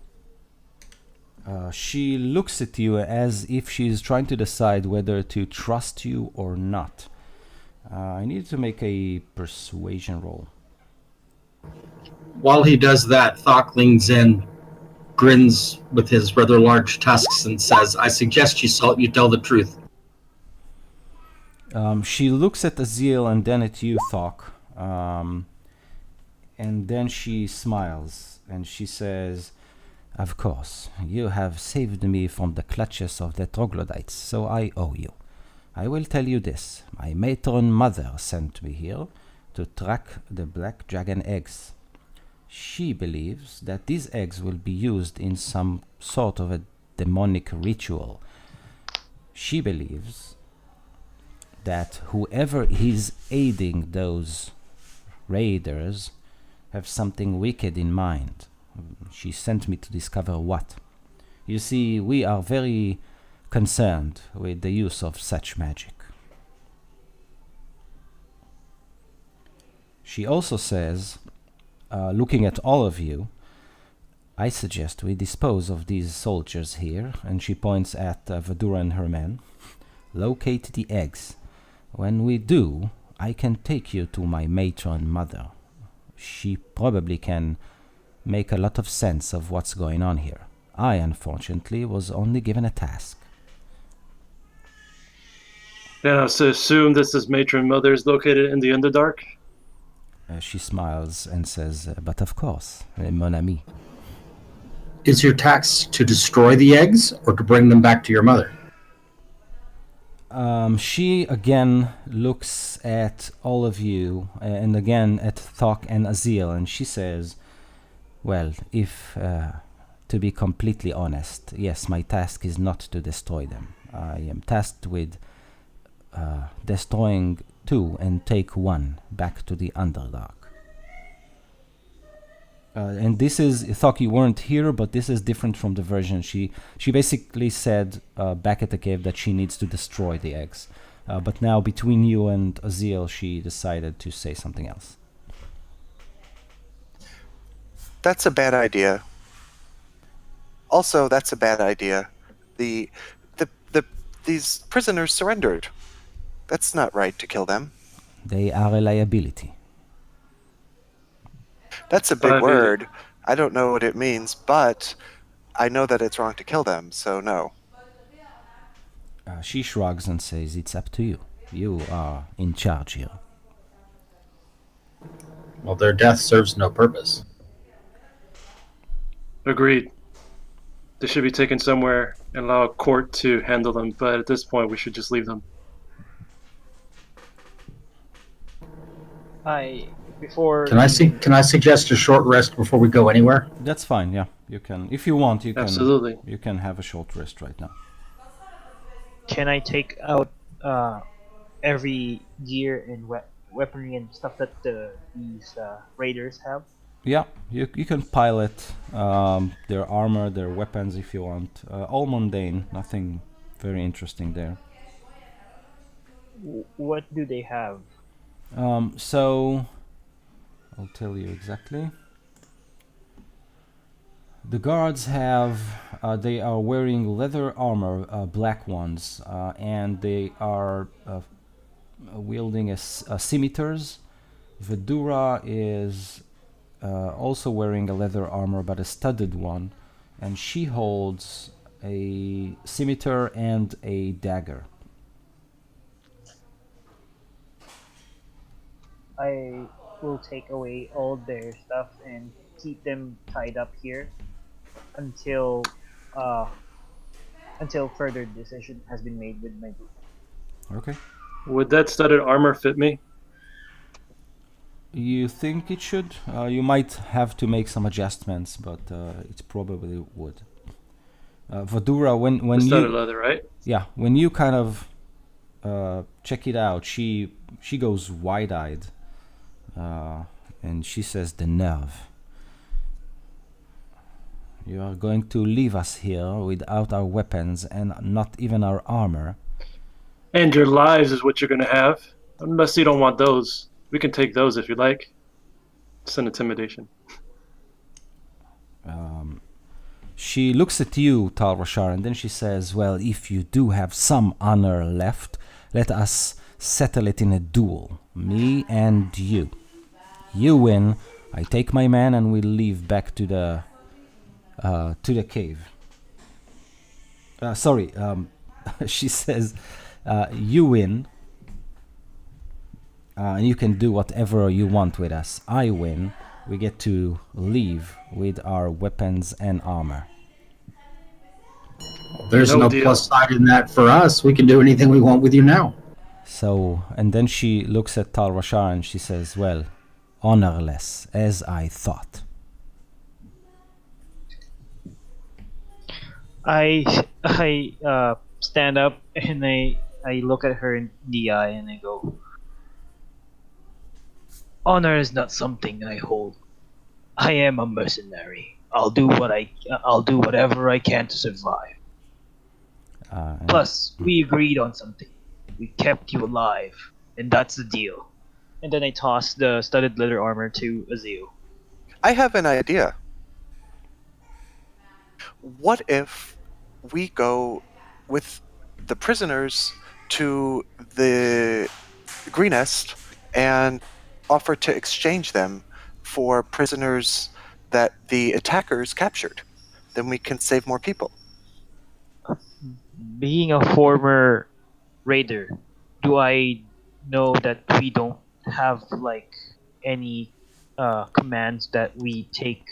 She looks at you as if she's trying to decide whether to trust you or not. I need to make a persuasion roll. While he does that, Thokk leans in, grins with his rather large tusks, and says, "I suggest you tell the truth." She looks at Azael and then at you, Thokk. And then she smiles and she says, "Of course, you have saved me from the clutches of the troglodytes, so I owe you. I will tell you this. My matron mother sent me here to track the black dragon eggs. She believes that these eggs will be used in some sort of a demonic ritual. She believes that whoever is aiding those raiders have something wicked in mind. She sent me to discover what. You see, we are very concerned with the use of such magic. She also says, looking at all of you, I suggest we dispose of these soldiers here, and she points at Vadura and her men. Locate the eggs. When we do, I can take you to my matron mother. She probably can make a lot of sense of what's going on here. I, unfortunately, was only given a task. Then I assume this is Matron Mother's located in the Underdark? She smiles and says, but of course, mon ami. Is your task to destroy the eggs or to bring them back to your mother? She again looks at all of you and again at Thokk and Azael, and she says, well, if to be completely honest, yes, my task is not to destroy them. I am tasked with destroying two and take one back to the Underdark. And this is, Thokk, you weren't here, but this is different from the version. She basically said back at the cave that she needs to destroy the eggs. But now between you and Azael, she decided to say something else. That's a bad idea. Also, that's a bad idea. These prisoners surrendered. That's not right to kill them. They are a liability. That's a big word. I don't know what it means, but I know that it's wrong to kill them, so no. She shrugs and says, it's up to you. You are in charge here. Well, their death serves no purpose. Agreed. They should be taken somewhere and allow a court to handle them, but at this point we should just leave them. Can I suggest a short rest before we go anywhere? That's fine, yeah. You can, if you want, you can. Absolutely. You can have a short rest right now. Can I take out every gear and weaponry and stuff that these raiders have? Yeah, you can pilot their armor, their weapons if you want. All mundane, nothing very interesting there. What do they have? So, I'll tell you exactly. The guards have, they are wearing leather armor, black ones, and they are wielding scimitars. Vadura is also wearing a leather armor, but a studded one, and she holds a scimitar and a dagger. I will take away all their stuff and keep them tied up here until further decision has been made with my group. Okay. Would that studded armor fit me? You think it should? You might have to make some adjustments, but it probably would. Vadura, when The studded you leather, right? yeah, when you kind of check it out, she goes wide-eyed, and she says, "The nerve! You are going to leave us here without our weapons and not even our armor." And your lives is what you're going to have. Unless you don't want those. We can take those if you like. It's an intimidation. She looks at you, Talrashar, and then she says, well, if you do have some honor left, let us settle it in a duel. Me and you. You win, I take my man, and we leave back to the cave. She says, you win, and you can do whatever you want with us. I win, we get to leave with our weapons and armor. There's No no deal. plus side in that for us. We can do anything we want with you now. So, and then she looks at Talrashar and she says, well, honorless, as I thought. I stand up and I look at her in the eye and I go, honor is not something I hold. I am a mercenary. I'll do whatever I can to survive. And Plus, we agreed on something. We kept you alive, and that's the deal. And then I toss the studded leather armor to Azael. I have an idea. What if we go with the prisoners to the Greenest and offer to exchange them for prisoners that the attackers captured? Then we can save more people. Being a former raider, do I know that we don't have like any commands that we take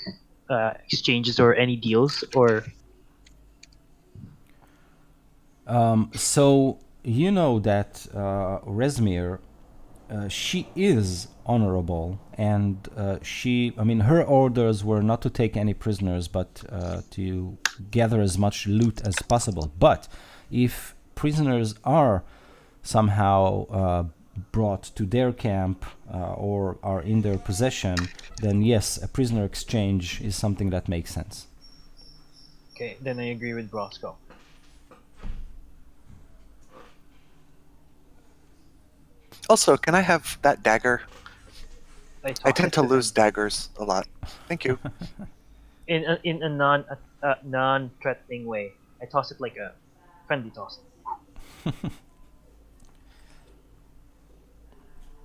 exchanges or any deals or so you know that Resmir, she is honorable, and her orders were not to take any prisoners, but to gather as much loot as possible. But if prisoners are somehow brought to their camp or are in their possession, then yes, a prisoner exchange is something that makes sense. okay, then I agree with Roscoe. Also, can I have that dagger? I toss tend it to them. lose daggers a lot. Thank you. In a non-threatening way. I toss it like a friendly toss.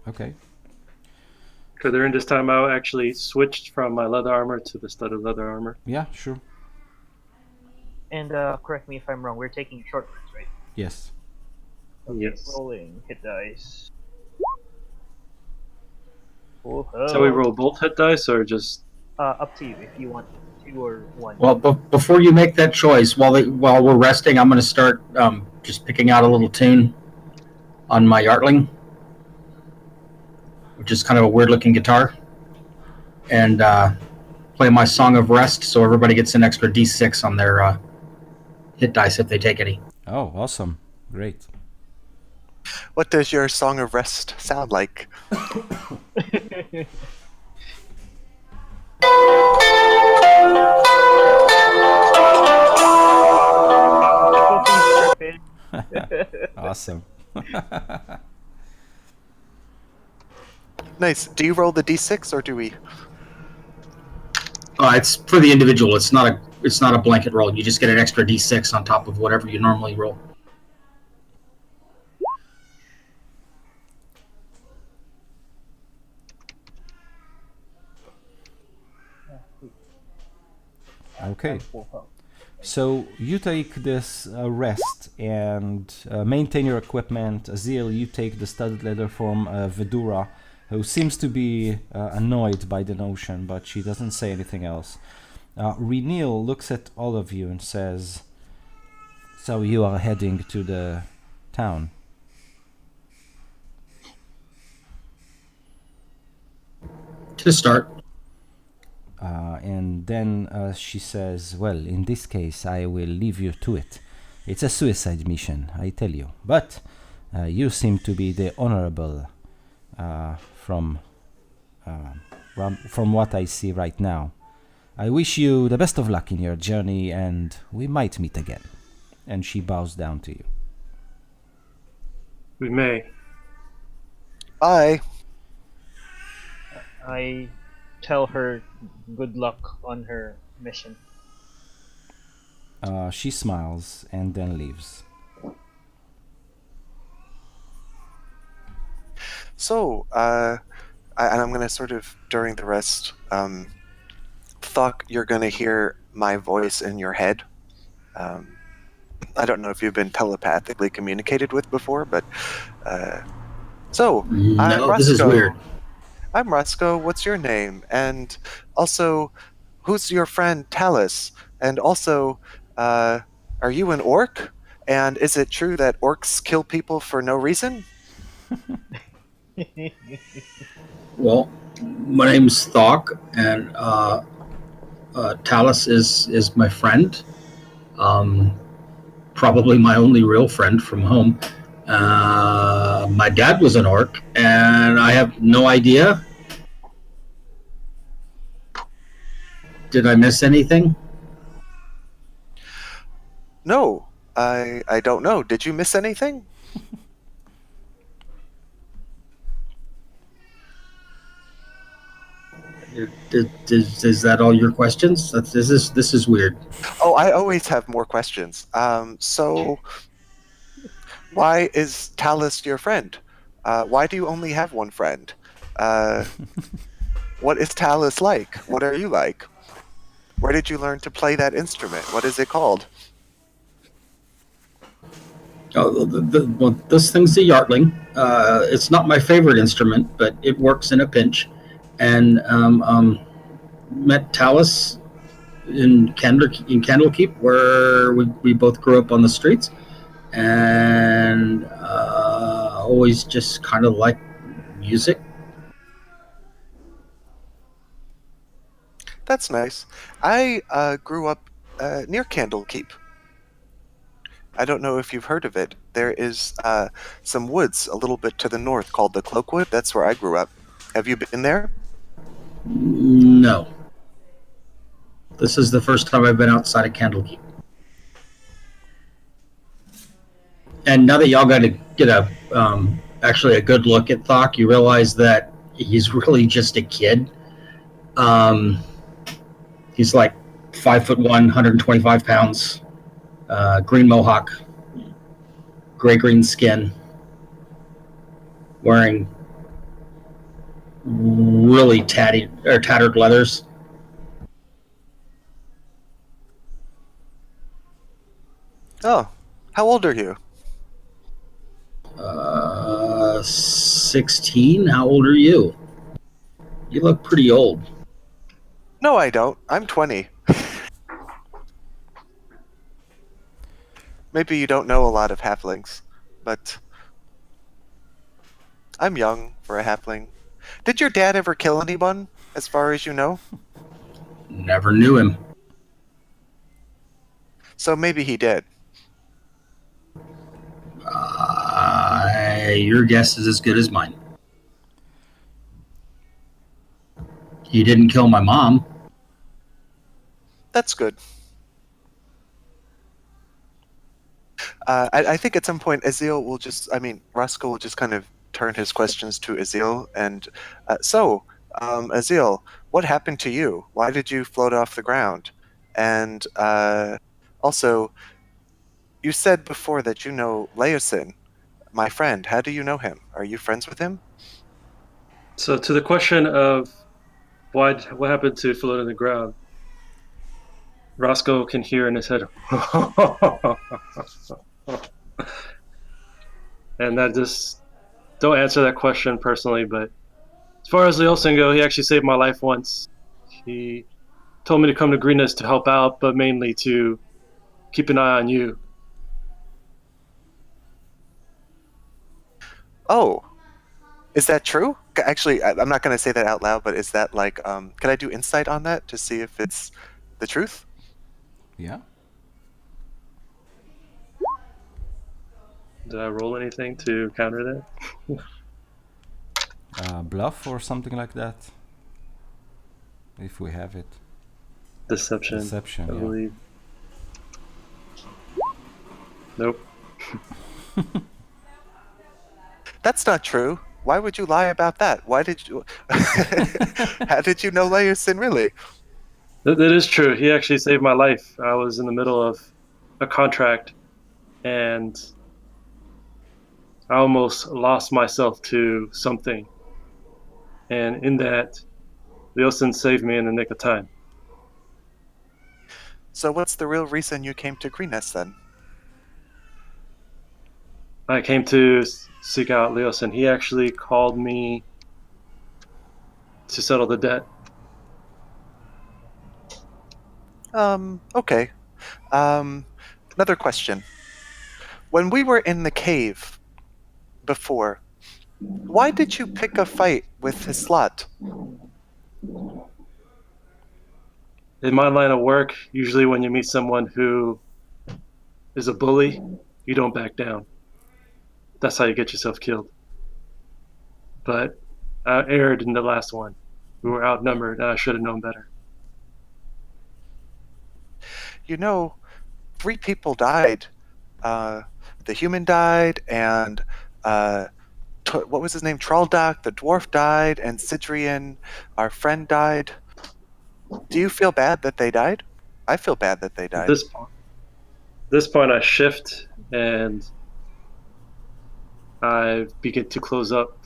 Okay. So during this time, I actually switched from my leather armor to the studded leather armor. Yeah, sure. And correct me if I'm wrong. We're taking short ones, right? Yes. Okay, Yes. rolling hit dice. So we roll both hit dice, or just Up to you if you want 2 or 1. Well, before you make that choice, while we're resting, I'm going to start just picking out a little tune on my Yartling, which is kind of a weird-looking guitar, and play my Song of Rest, so everybody gets an extra D6 on their hit dice if they take any. Oh, awesome. Great. What does your Song of Rest sound like? Awesome. Nice. Do you roll the d6 or do we? It's for the individual. It's not a blanket roll. You just get an extra D6 on top of whatever you normally roll. Okay. So you take this rest and maintain your equipment. Azael, you take the studded leather from Vedura, who seems to be annoyed by the notion, but she doesn't say anything else. Renil looks at all of you and says, so you are heading to the town? To start. And then she says, well, in this case, I will leave you to it. It's a suicide mission, I tell you. But you seem to be the honorable from what I see right now. I wish you the best of luck in your journey, and we might meet again. And she bows down to you. we may. Bye. I tell her good luck on her mission. She smiles and then leaves. So, and I'm going to sort of, during the rest, Thokk, you're going to hear my voice in your head. I don't know if you've been telepathically communicated with before, but so No, I'm this is Roscoe. weird. I'm Roscoe. What's your name? And also, who's your friend Talus? And also, are you an orc? And is it true that orcs kill people for no reason? Well, my name's Thokk, and Talus is my friend. Probably my only real friend from home. My dad was an orc, and I have no idea. Did I miss anything? No, I don't know. Did you miss anything? Is that all your questions? This is weird. Oh, I always have more questions. So why is Talus your friend? Why do you only have one friend? What is Talus like? What are you like? Where did you learn to play that instrument? What is it called? Oh, well, this thing's a Yartling. It's not my favorite instrument, but it works in a pinch. And met Talus in Candlekeep, where we both grew up on the streets, and always just kind of liked music. That's nice. I grew up near Candlekeep. I don't know if you've heard of it. There is some woods a little bit to the north called the Cloakwood. That's where I grew up. Have you been there? No. This is the first time I've been outside of Candlekeep. And now that y'all got to get actually a good look at Thokk, you realize that he's really just a kid. He's like 5'1", 125 pounds, green mohawk, gray-green skin, wearing really tattered leathers. Oh, how old are you? 16. How old are you? You look pretty old. No, I don't. I'm 20. Maybe you don't know a lot of halflings, but I'm young for a halfling. Did your dad ever kill anyone, as far as you know? Never knew him. So maybe he did. Your guess is as good as mine. He didn't kill my mom. That's good. I think at some point Azael will Roscoe will just kind of turn his questions to Azael. And Azael, what happened to you? Why did you float off the ground? And also, you said before that you know Leosin, my friend. How do you know him? Are you friends with him? So to the question of what happened to float on the ground, Roscoe can hear in his head, and that just don't answer that question personally. But as far as Leosin go, he actually saved my life once. He told me to come to Greenness to help out, but mainly to keep an eye on you. Oh, is that true? Actually, I'm not going to say that out loud, but is that like, can I do insight on that to see if it's the truth? Yeah. Did I roll anything to counter that? Bluff or something like that. If we have it. Deception, Deception, I yeah. believe. Nope. That's not true. Why would you lie about that? Why did you? How did you know Leosin really? That is true. He actually saved my life. I was in the middle of a contract, and I almost lost myself to something. And in that, Leosin saved me in the nick of time. So what's the real reason you came to Greenness then? I came to seek out Leosin. He actually called me to settle the debt. Okay. Another question. When we were in the cave before, why did you pick a fight with Hislat? In my line of work, usually when you meet someone who is a bully, you don't back down. That's how you get yourself killed. But I erred in the last one. We were outnumbered, and I should have known better. You know, 3 people died. The human died, and what was his name? Troldak, the dwarf died, and Sidrian, our friend, died. Do you feel bad that they died? I feel bad that they At died. this point, I shift and I begin to close up.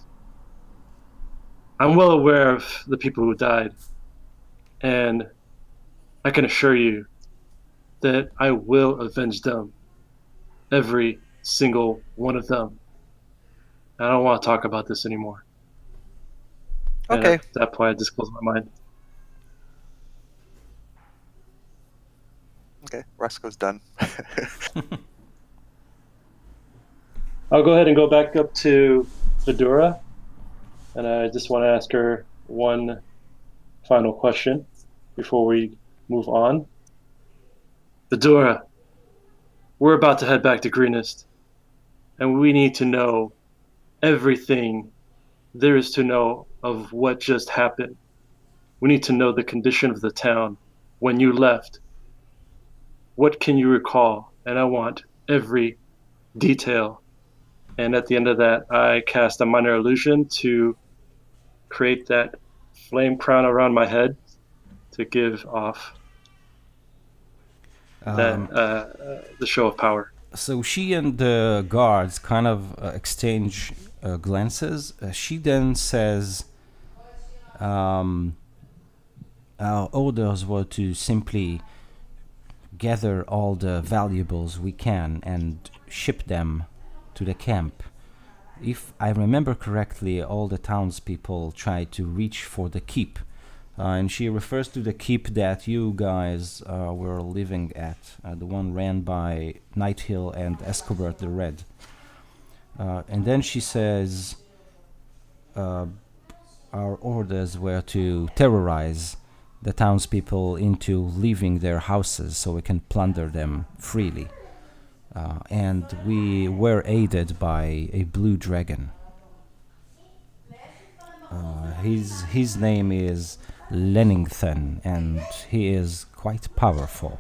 I'm well aware of the people who died, and I can assure you that I will avenge them. Every single one of them. I don't want to talk about this anymore. Okay. And at that point, I just close my mind. Okay, Roscoe's done. I'll go ahead and go back up to Fedora, and I just want to ask her one final question before we move on. Fedora, we're about to head back to Greenest, and we need to know everything there is to know of what just happened. We need to know the condition of the town when you left. What can you recall? And I want every detail. And at the end of that, I cast a minor illusion to create that flame crown around my head to give off the show of power. So she and the guards kind of exchange glances. She then says, our orders were to simply gather all the valuables we can and ship them to the camp. If I remember correctly, all the townspeople tried to reach for the keep. And she refers to the keep that you guys were living at, the one ran by Nighthill and Escobert the Red. And then she says, our orders were to terrorize the townspeople into leaving their houses so we can plunder them freely. And we were aided by a blue dragon. His name is Lennington, and he is quite powerful.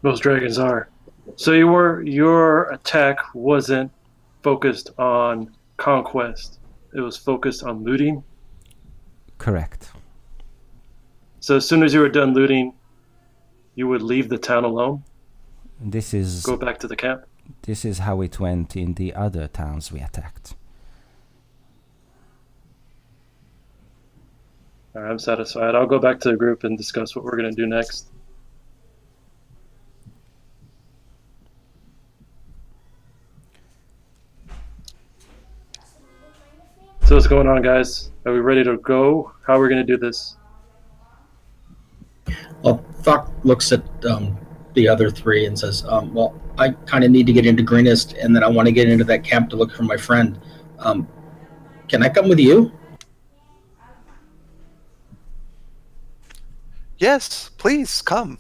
Most dragons are. So your attack wasn't focused on conquest. It was focused on looting? Correct. So as soon as you were done looting, you would leave the town alone? Go back to the camp? This is how it went in the other towns we attacked. All right, I'm satisfied. I'll go back to the group and discuss what we're going to do next. So what's going on, guys? Are we ready to go? How are we going to do this? Well, Thokk looks at the other 3 and says, well, I kind of need to get into Greenest, and then I want to get into that camp to look for my friend. Can I come with you? Yes, please, come.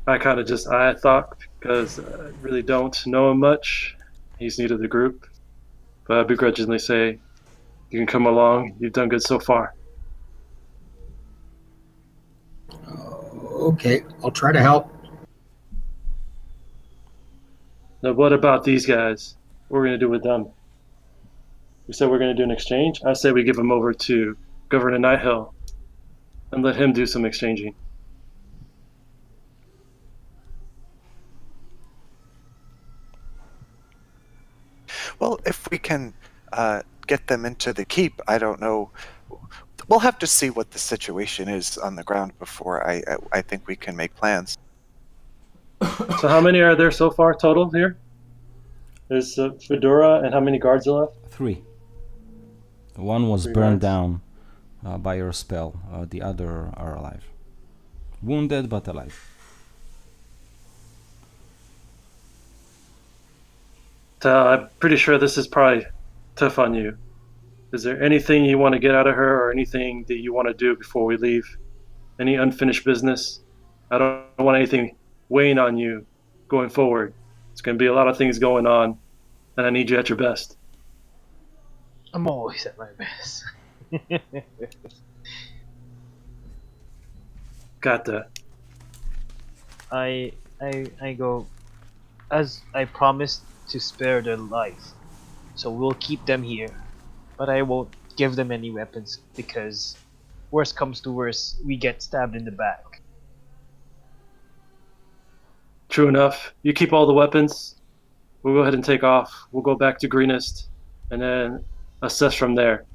I kind of just eye Thokk because I really don't know him much. He's new to the group. But I begrudgingly say, you can come along. You've done good so far. Okay, I'll try to help. Now, what about these guys? What are we going to do with them? We said we're going to do an exchange. I say we give them over to Governor Nighthill and let him do some exchanging. Well, if we can get them into the keep, I don't know. We'll have to see what the situation is on the ground before I think we can make plans. So how many are there so far total here? There's Fedora, and how many guards are left? 3. One was 3 burned guards. down by your spell. The other are alive. Wounded but alive. I'm pretty sure this is probably tough on you. Is there anything you want to get out of her or anything that you want to do before we leave? Any unfinished business? I don't want anything weighing on you going forward. It's going to be a lot of things going on, and I need you at your best. I'm always at my best. Got that. I go, as I promised to spare their life, so we'll keep them here, but I won't give them any weapons because worst comes to worst, we get stabbed in the back. True enough. You keep all the weapons. We'll go ahead and take off. We'll go back to Greenest and then assess from there.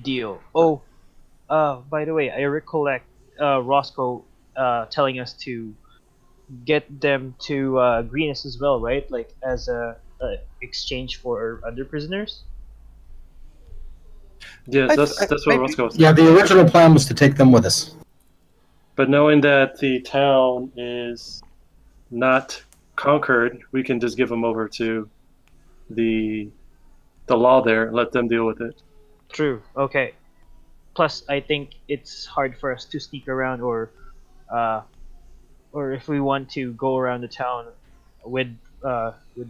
Deal. Oh, by the way, I recollect Roscoe telling us to get them to Greenest as well, right? Like as a exchange for other prisoners. Yeah, that's what maybe- Roscoe was. Yeah, the original plan was to take them with us. But knowing that the town is not conquered, we can just give them over to the law there and let them deal with it. True. Okay. Plus, I think it's hard for us to sneak around, or if we want to go around the town with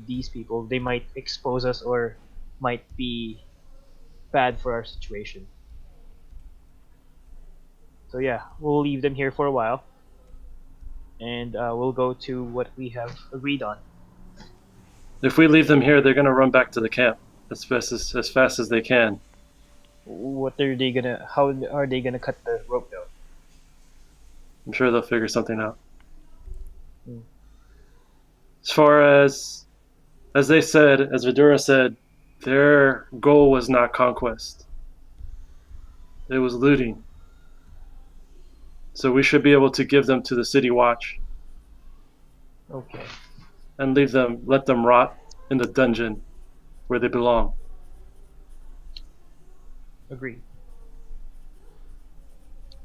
these people, they might expose us or might be bad for our situation. So yeah, we'll leave them here for a while, and we'll go to what we have agreed on. If we leave them here, they're going to run back to the camp as fast as they can. What are they gonna? How are they gonna cut the rope though? I'm sure they'll figure something out. Hmm. As far as they said, as Vidura said, their goal was not conquest. It was looting. So we should be able to give them to the city watch Okay. and let them rot in the dungeon where they belong. Agreed.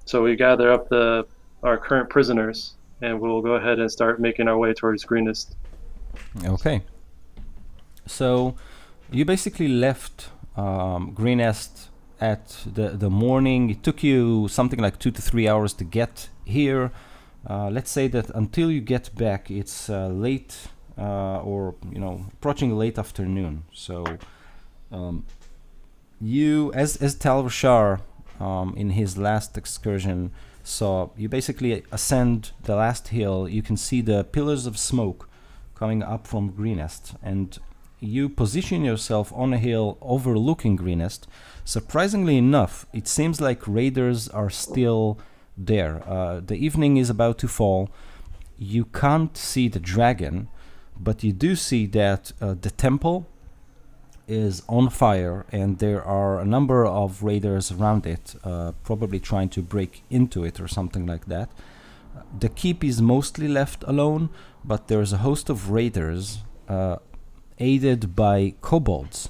So we gather up our current prisoners, and we'll go ahead and start making our way towards Greenest. Okay. So you basically left Greenest at the morning. It took you something like 2 to 3 hours to get here. Let's say that until you get back, it's late or approaching late afternoon. So you, as Talrashar in his last excursion saw, you basically ascend the last hill. You can see the pillars of smoke coming up from Greenest, and you position yourself on a hill overlooking Greenest. Surprisingly enough, it seems like raiders are still there. The evening is about to fall. You can't see the dragon, but you do see that the temple is on fire, and there are a number of raiders around it, probably trying to break into it or something like that. The keep is mostly left alone, but there's a host of raiders aided by kobolds,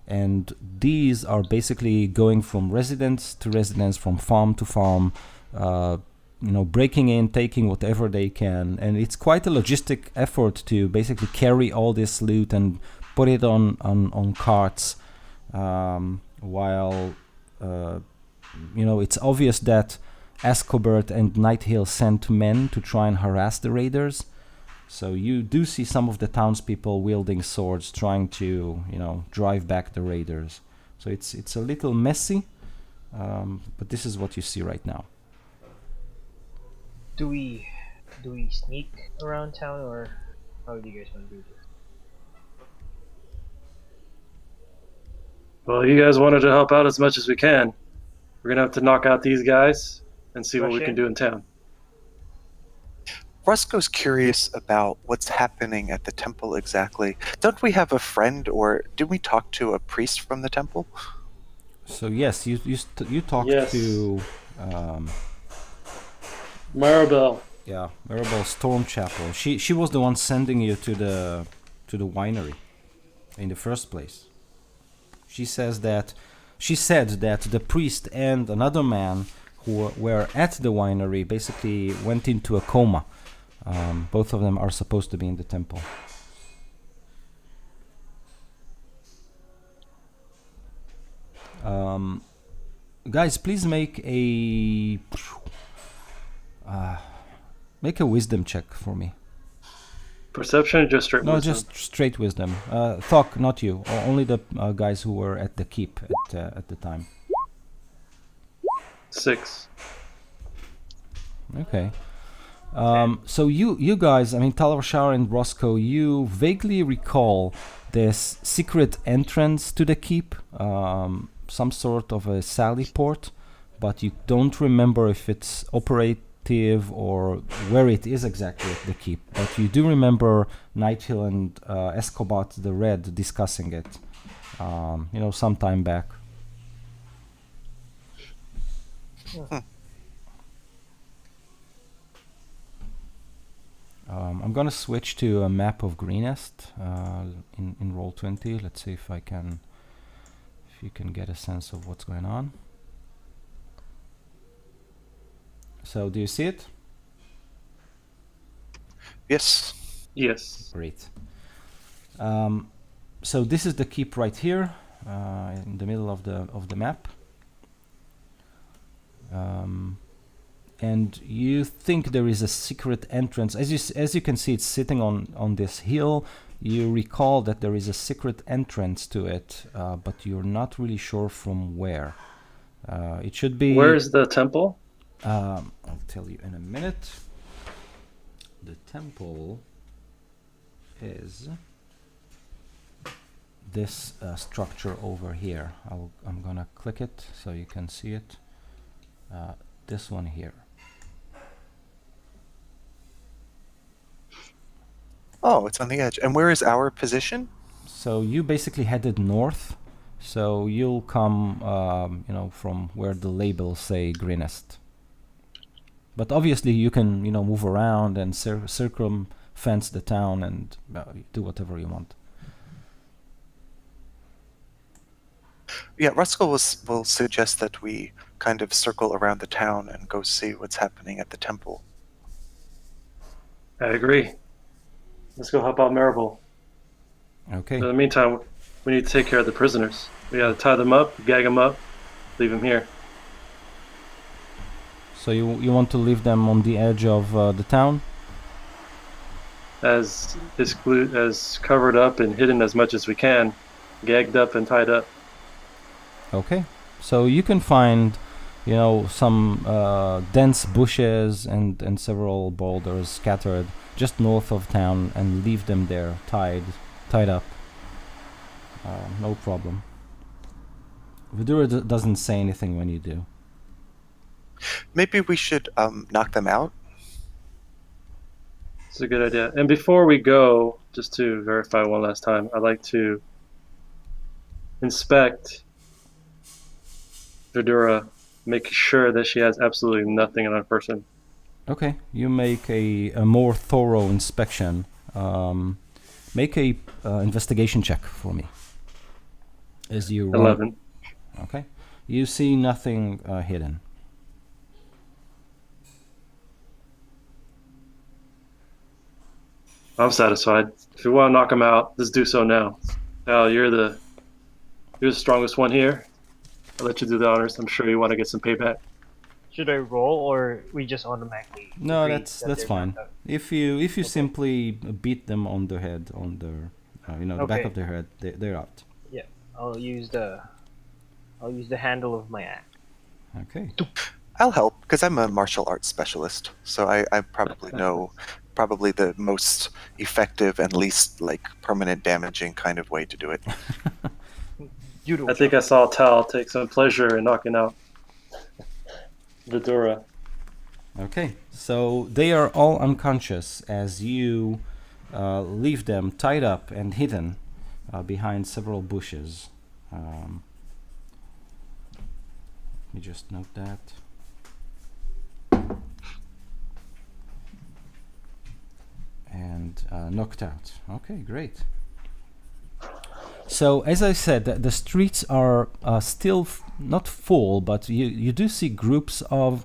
and these are basically going from residence to residence, from farm to farm, breaking in, taking whatever they can, and it's quite a logistic effort to basically carry all this loot and put it on carts, while it's obvious that Escobert and Nighthill sent men to try and harass the raiders. So you do see some of the townspeople wielding swords, trying to drive back the raiders. So it's a little messy, but this is what you see right now. Do we sneak around town, or how do you guys want to do this? Well, you guys wanted to help out as much as we can. We're going to have to knock out these guys and see what we can do in town. Roscoe's curious about what's happening at the temple exactly. Don't we have a friend, or did we talk to a priest from the temple? So yes, you talked Yes. to Maribel. Maribel Stormchapel. She was the one sending you to the winery in the first place. She said that the priest and another man who were at the winery basically went into a coma. Both of them are supposed to be in the temple. Guys, please make a wisdom check for me. Perception or just straight No, wisdom? just straight wisdom. Thokk, not you. Only the guys who were at the keep at the time. 6. Okay. So you guys, I mean Talrashar and Roscoe, you vaguely recall this secret entrance to the keep, some sort of a sally port, but you don't remember if it's operative or where it is exactly at the keep. But you do remember Nighthill and Escobat the Red discussing it, some time back. I'm gonna switch to a map of Greenest in Roll20. Let's see if you can get a sense of what's going on. So, do you see it? Yes. Yes. Great. So this is the keep right here, in the middle of the map. And you think there is a secret entrance. As you can see, it's sitting on this hill. You recall that there is a secret entrance to it, but you're not really sure from where. It should be... Where's the temple? I'll tell you in a minute. The temple is this structure over here. I'm gonna click it so you can see it. This one here. Oh, it's on the edge. And where is our position? So you basically headed north. So you'll come, from where the labels say Greenest. But obviously you can, move around and circumfence the town and do whatever you want. Yeah, Roscoe will suggest that we kind of circle around the town and go see what's happening at the temple. I agree. Let's go help out Maribel. Okay. In the meantime, we need to take care of the prisoners. We gotta tie them up, gag them up, leave them here. So you want to leave them on the edge of the town? As covered up and hidden as much as we can, gagged up and tied up. Okay. So you can find, some dense bushes and several boulders scattered just north of town and leave them there tied up. No problem. Vidura doesn't say anything when you do. Maybe we should knock them out. It's a good idea. And before we go, just to verify one last time, I'd like to inspect Vidura, make sure that she has absolutely nothing on her person. Okay, you make a more thorough inspection. Make a investigation check for me. As you 11. Okay, you see nothing hidden. I'm satisfied. If you want to knock him out, let's do so now. Al, you're the strongest one here. I'll let you do the honors. I'm sure you want to get some payback. Should I roll or we just automatically? No, agree that's that they're fine. knocked out? If you simply beat them on the head, on their the back Okay. of their head, they're out. Yeah, I'll use the handle of my axe. Okay. I'll help, because I'm a martial arts specialist, so I probably know the most effective and least permanent damaging kind of way to do it. I think I saw Tal take some pleasure in knocking out Vidura. Okay, so they are all unconscious as you leave them tied up and hidden behind several bushes. Let me just note that. And knocked out. Okay, great. So, as I said, the streets are still not full, but you do see groups of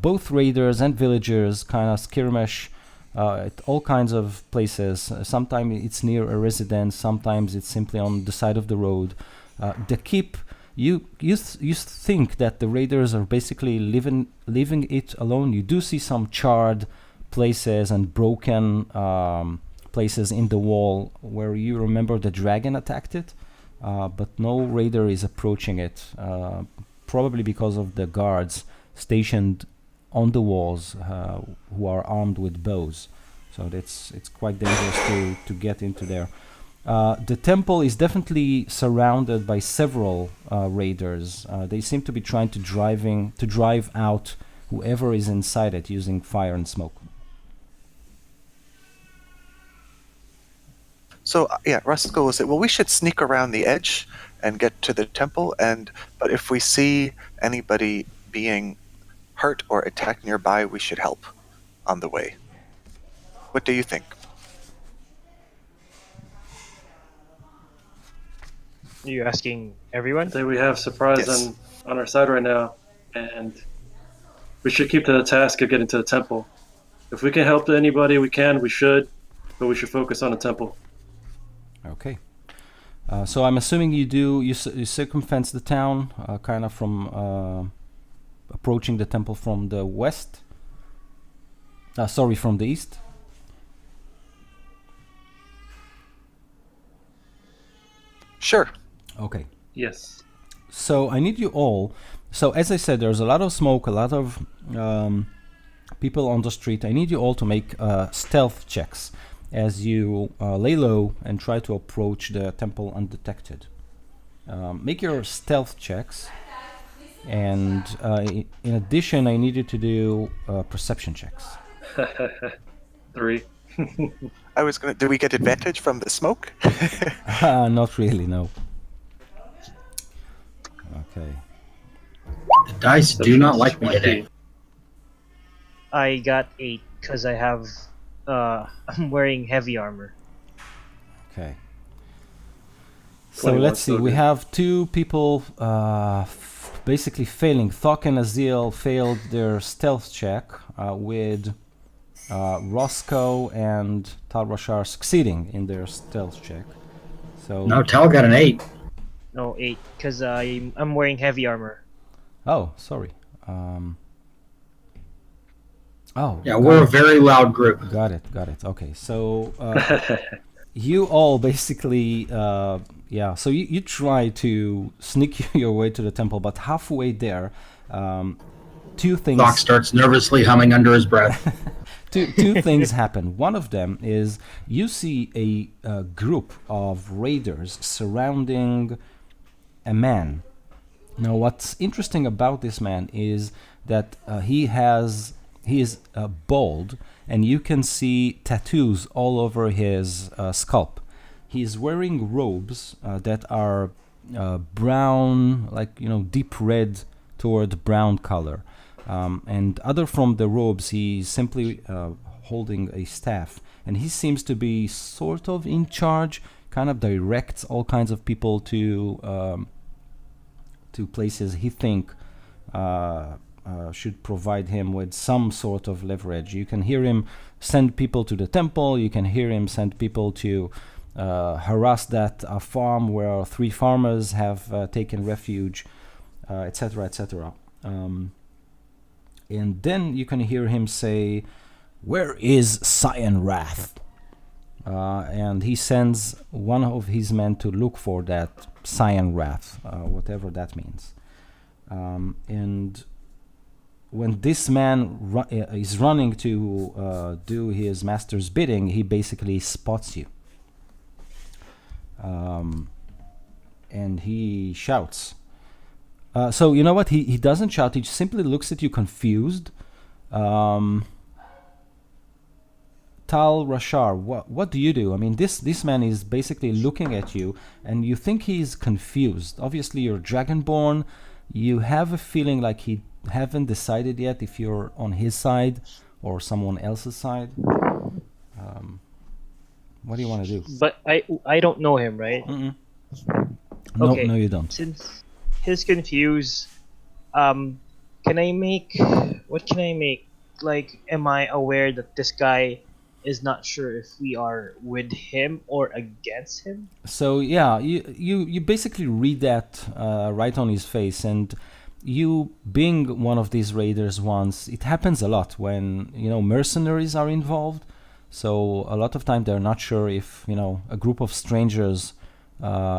both raiders and villagers kind of skirmish at all kinds of places. Sometimes it's near a residence, sometimes it's simply on the side of the road. The keep you think that the raiders are basically leaving it alone. You do see some charred places and broken places in the wall where you remember the dragon attacked it, but no raider is approaching it, probably because of the guards stationed on the walls who are armed with bows. So it's quite dangerous to get into there. The temple is definitely surrounded by several raiders. They seem to be trying to drive out whoever is inside it using fire and smoke. So yeah, Roscoe will say, well, we should sneak around the edge and get to the temple, but if we see anybody being hurt or attacked nearby, we should help on the way. What do you think? Are you asking I everyone? think we have surprise Yes. on our side right now, and we should keep to the task of getting to the temple. If we can help anybody, we can. We should, but we should focus on the temple. Okay. So I'm assuming you circumfence the town, kind of from approaching the temple from the west. From the east. Sure. Okay. Yes. So I need you all. So as I said, there's a lot of smoke, a lot of people on the street. I need you all to make stealth checks as you lay low and try to approach the temple undetected. Make your stealth checks, and in addition, I need you to do perception checks. 3. I was gonna. Do we get advantage from the smoke? Not really, no. Okay. The dice do not like me today. I got 8 because I have I'm wearing heavy armor. Okay. So 21, let's see. so We good. have two people basically failing. Thokk and Azael failed their stealth check, with Roscoe and Talrashar succeeding in their stealth check. So No, Tal got an 8. No, 8 because I'm wearing heavy armor. Oh, sorry. Yeah, we're a very loud group. Got it. Okay, so you all basically, so you try to sneak your way to the temple, but halfway there, two things. Thokk starts nervously humming under his breath. Two things happen. One of them is you see a group of raiders surrounding a man. Now, what's interesting about this man is that he is bald, and you can see tattoos all over his scalp. He's wearing robes that are brown, deep red toward brown color. And other from the robes, he's simply holding a staff, and he seems to be sort of in charge, kind of directs all kinds of people to places he think should provide him with some sort of leverage. You can hear him send people to the temple. You can hear him send people to harass that farm where 3 farmers have taken refuge, etc., etc. And then you can hear him say, "Where is Cyan Wrath?" And he sends one of his men to look for that Cyan Wrath, whatever that means. And when this man is running to do his master's bidding, he basically spots you. And he shouts. So you know what? He doesn't shout. He simply looks at you confused. Talrashar, what do you do? I mean, this man is basically looking at you, and you think he's confused. Obviously, you're Dragonborn. You have a feeling like he haven't decided yet if you're on his side or someone else's side. What do you want to do? But I don't know him, right? Mm-mm. No, Okay. no, you don't. Since he's confused, what can I make? Like, am I aware that this guy is not sure if we are with him or against him. So yeah, you basically read that right on his face, and you being one of these raiders once, it happens a lot when mercenaries are involved. So a lot of time they're not sure if a group of strangers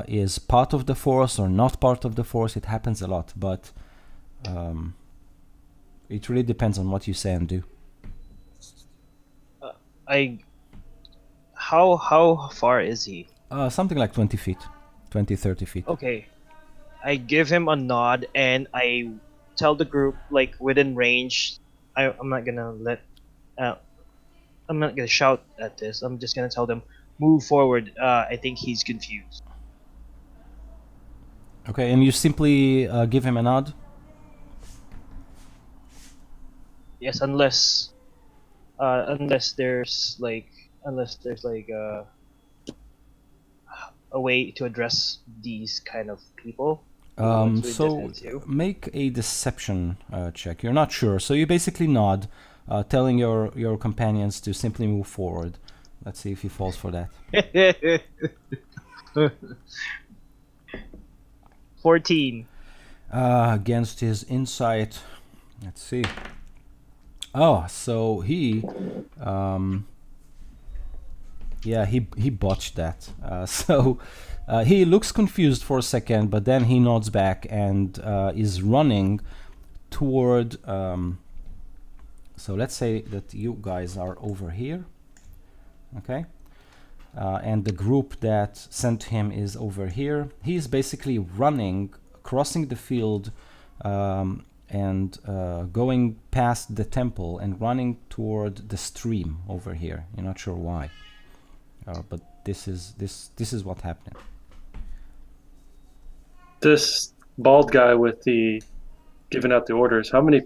is part of the force or not part of the force. It happens a lot, but it really depends on what you say and do. How far is he? Something like 20 feet, 20, 30 feet. Okay. I give him a nod and I tell the group, like, within range. I'm not gonna I'm not gonna shout at this. I'm just gonna tell them, move forward. I think he's confused. Okay, and you simply give him a nod? Yes, unless there's like a way to address these kind of people. So make a deception check. You're not sure, so you basically nod, telling your companions to simply move forward. Let's see if he falls for that. 14. Against his insight. Let's see. Oh, so he he botched that. So he looks confused for a second, but then he nods back and is running toward. So let's say that you guys are over here, okay? And the group that sent him is over here. He is basically running, crossing the field, and going past the temple and running toward the stream over here. You're not sure why, but this is what happened. This bald guy with the giving out the orders, how many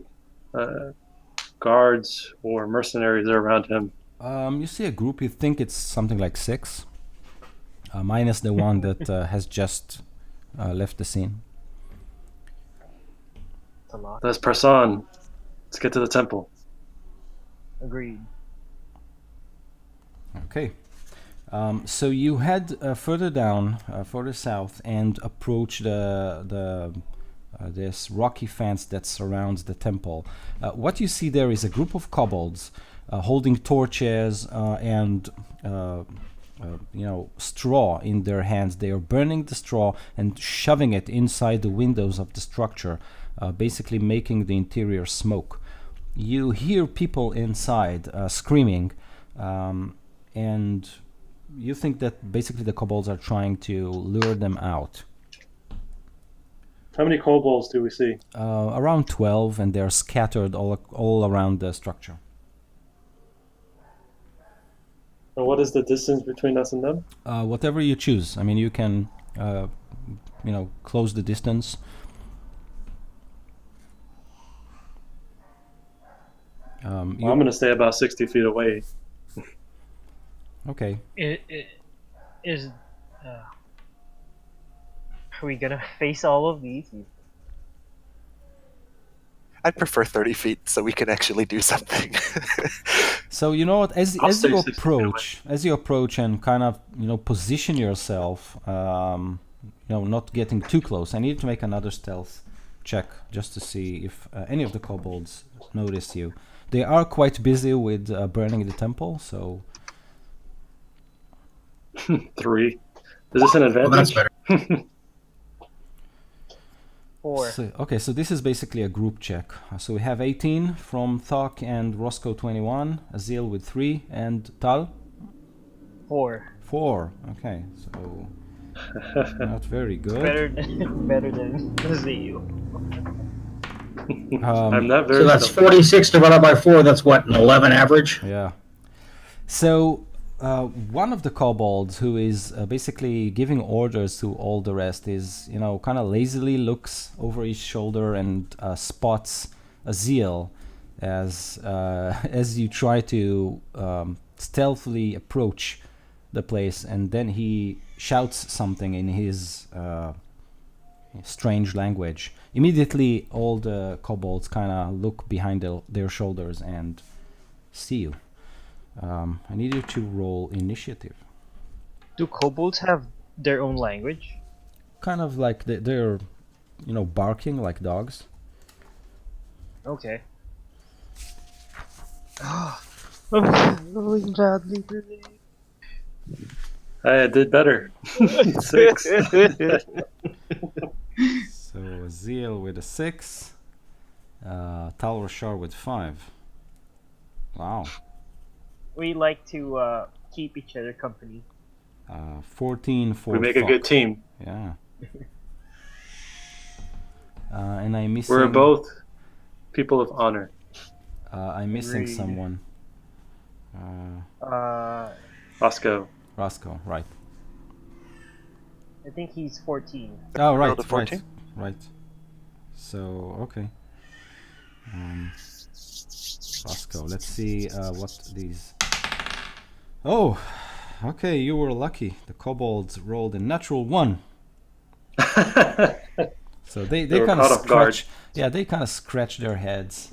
guards or mercenaries are around him? You see a group, you think it's something like 6, minus the one that has just left the scene. A lot. Let's press on. Let's get to the temple. Agreed. Okay. So you head further down, further south, and approach this rocky fence that surrounds the temple. What you see there is a group of kobolds holding torches and straw in their hands. They are burning the straw and shoving it inside the windows of the structure, basically making the interior smoke. You hear people inside screaming, and you think that basically the kobolds are trying to lure them out. How many kobolds do we see? Around 12, and they're scattered all around the structure. And what is the distance between us and them? Whatever you choose. I mean, you can, close the distance. I'm going to stay about 60 feet away. Okay. Are we gonna face all of these? I'd prefer 30 feet so we can actually do something. So you know what? As you approach and kind of position yourself, not getting too close. I need to make another stealth check just to see if any of the kobolds notice you. They are quite busy with burning the temple, so. 3. Is this an advantage? Well, that's better. 4. So this is basically a group check. So we have 18 from Thokk and Roscoe 21, Azael with 3, and Tal? 4. 4. Okay, so not very good. Better than Azael. I'm not very. So that's 46 divided by 4. That's what, an 11 average? Yeah. So one of the kobolds who is basically giving orders to all the rest is, kind of lazily looks over his shoulder and spots Azael as you try to stealthily approach the place, and then he shouts something in his strange language. Immediately, all the kobolds kind of look behind their shoulders and see you. I need you to roll initiative. Do kobolds have their own language? Kind of like they're, barking like dogs. Okay. I'm rolling badly today. I did better. 6. So Azael with a 6, Talrashar with 5. Wow. We like to keep each other company. 14 for We make a Thokk. good team. Yeah. And I'm missing. We're both people of honor. I'm missing Agreed. someone. Roscoe. Roscoe, right? I think he's 14. Oh, right, Rolled a 14? right. So okay. Roscoe. Let's see what these. Oh, okay. You were lucky. The kobolds rolled a natural 1. So they They were kind of caught off guard. scratch. Yeah, they kind of scratch their heads,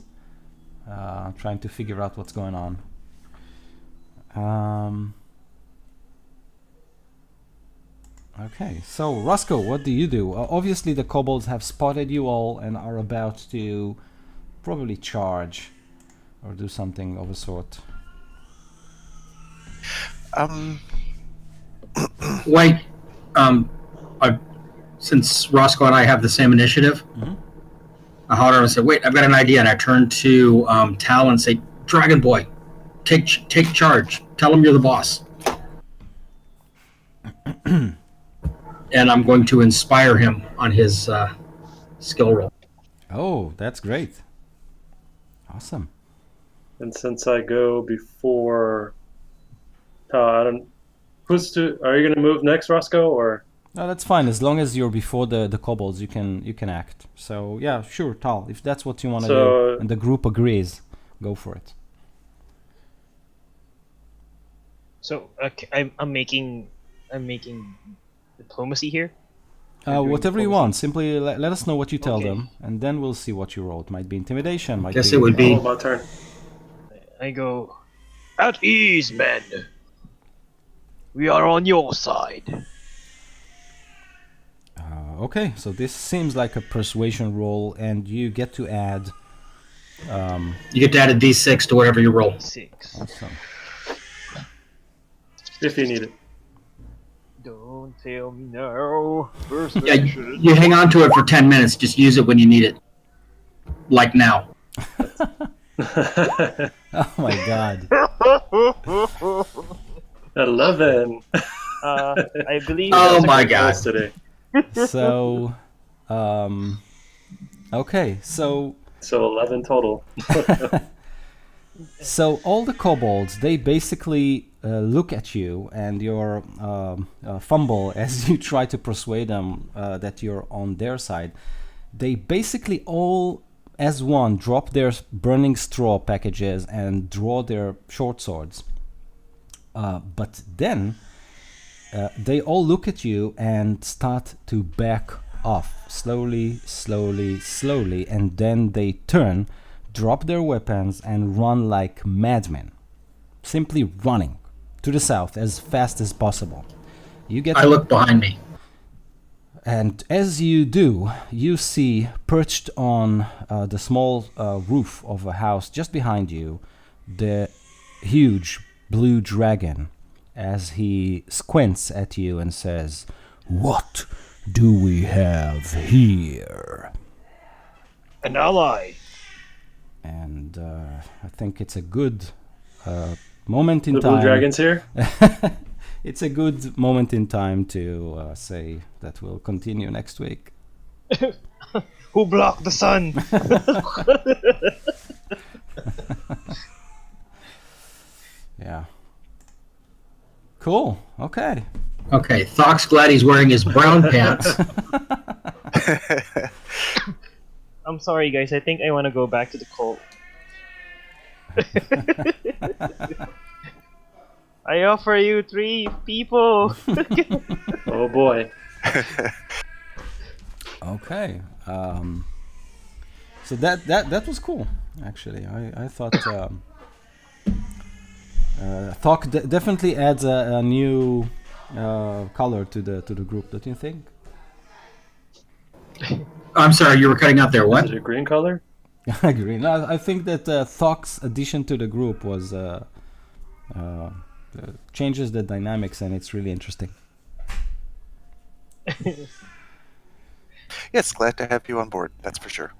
trying to figure out what's going on. Okay, so Roscoe, what do you do? Obviously, the kobolds have spotted you all and are about to probably charge or do something of a sort. Wait, since Roscoe and I have the same initiative, I hollered and said, "Wait, I've got an idea." And I turned to Tal and say, "Dragon Boy, take charge. Tell him you're the boss." And I'm going to inspire him on his skill roll. Oh, that's great. Awesome. And since I go before, I don't. Are you going to move next, Roscoe, or? No, that's fine. As long as you're before the kobolds, you can act. So yeah, sure, Tal. If that's what you want to do, and the group agrees, go for it. So I'm making diplomacy here. Whatever you want. Simply let us know what you tell them, and then we'll see what you roll. It might be intimidation. Might Guess be. it would be. Oh, my turn. I go, at ease, men. We are on your side. Okay, so this seems like a persuasion roll, and you get to add. You get to add a D6 to whatever you roll. 6. Awesome. If you need it. Don't tell me no. First, Yeah, you hang on to it for 10 minutes. Just use it when you need it. Like now. Oh my god. 11. I believe. Oh that's a my good God. Close today. So, okay, so So 11 total. so all the kobolds, they basically look at you and your fumble as you try to persuade them that you're on their side. They basically all, as one, drop their burning straw packages and draw their short swords. But then they all look at you and start to back off slowly, and then they turn, drop their weapons, and run like madmen. Simply running to the south as fast as possible. You get I look behind me. And as you do, you see perched on the small roof of a house just behind you, the huge blue dragon, as he squints at you and says, "What do we have here?" An ally. And I think it's a good moment in The time. Blue Dragon's here? It's a good moment in time to say that we'll continue next week. Who blocked the sun? Yeah. Cool. Okay. Okay, Thokk's glad he's wearing his brown pants. I'm sorry, guys. I think I want to go back to the cult. I offer you 3 people. Oh boy. Okay. So that was cool. Actually, I thought Thokk definitely adds a new color to the group, don't you think? I'm sorry, you were cutting out there. What? Is it a green color? I agree. No, I think that Thokk's addition to the group was changes the dynamics, and it's really interesting. Yes, glad to have you on board. That's for sure.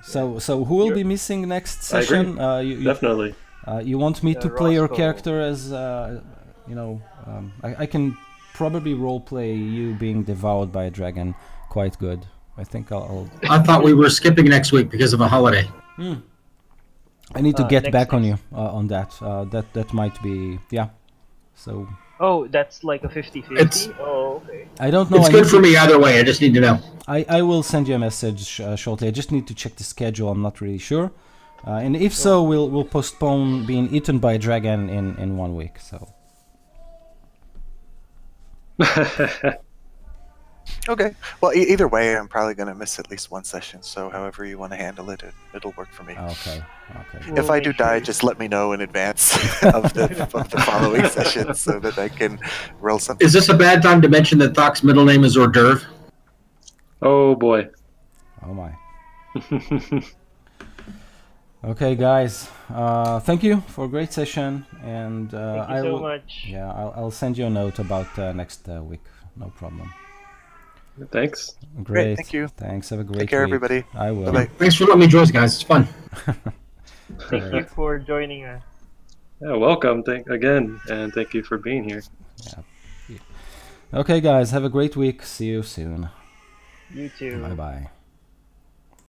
So who will be missing next I agree. session? Definitely. You want me to play your Roscoe. character as I can probably roleplay you being devoured by a dragon quite good. I think I'll I thought we were skipping next week because of a holiday. I need to get next- back on next. you on that. That might be So Oh, that's like a 50-50? It's- Oh, okay. I don't know. It's I good need for me either way. I just need to know. I will send you a message shortly. I just need to check the schedule. I'm not really sure. And if so, we'll postpone being eaten by a dragon in 1 week. So Okay. Well, either way, I'm probably going to miss at least one session. So however you want to handle it, it'll work for me. okay. If I do die, just let me know in advance of the following session so that I can roll something. Is this a bad time to mention that Thokk's middle name is hors d'oeuvre? Oh boy. Oh my. Okay, guys. Thank you for a great session, and Thank you I so will. much. Yeah, I'll send you a note about next week. No problem. Thanks. Great. Thank you. Thanks. Have a great Take care, week. everybody. I will. Bye-bye. Thanks for letting me join, guys. It's fun. Thank you for joining us. Yeah, welcome. Again, and thank you for being here. Okay, guys. Have a great week. See you soon. You too. Bye bye.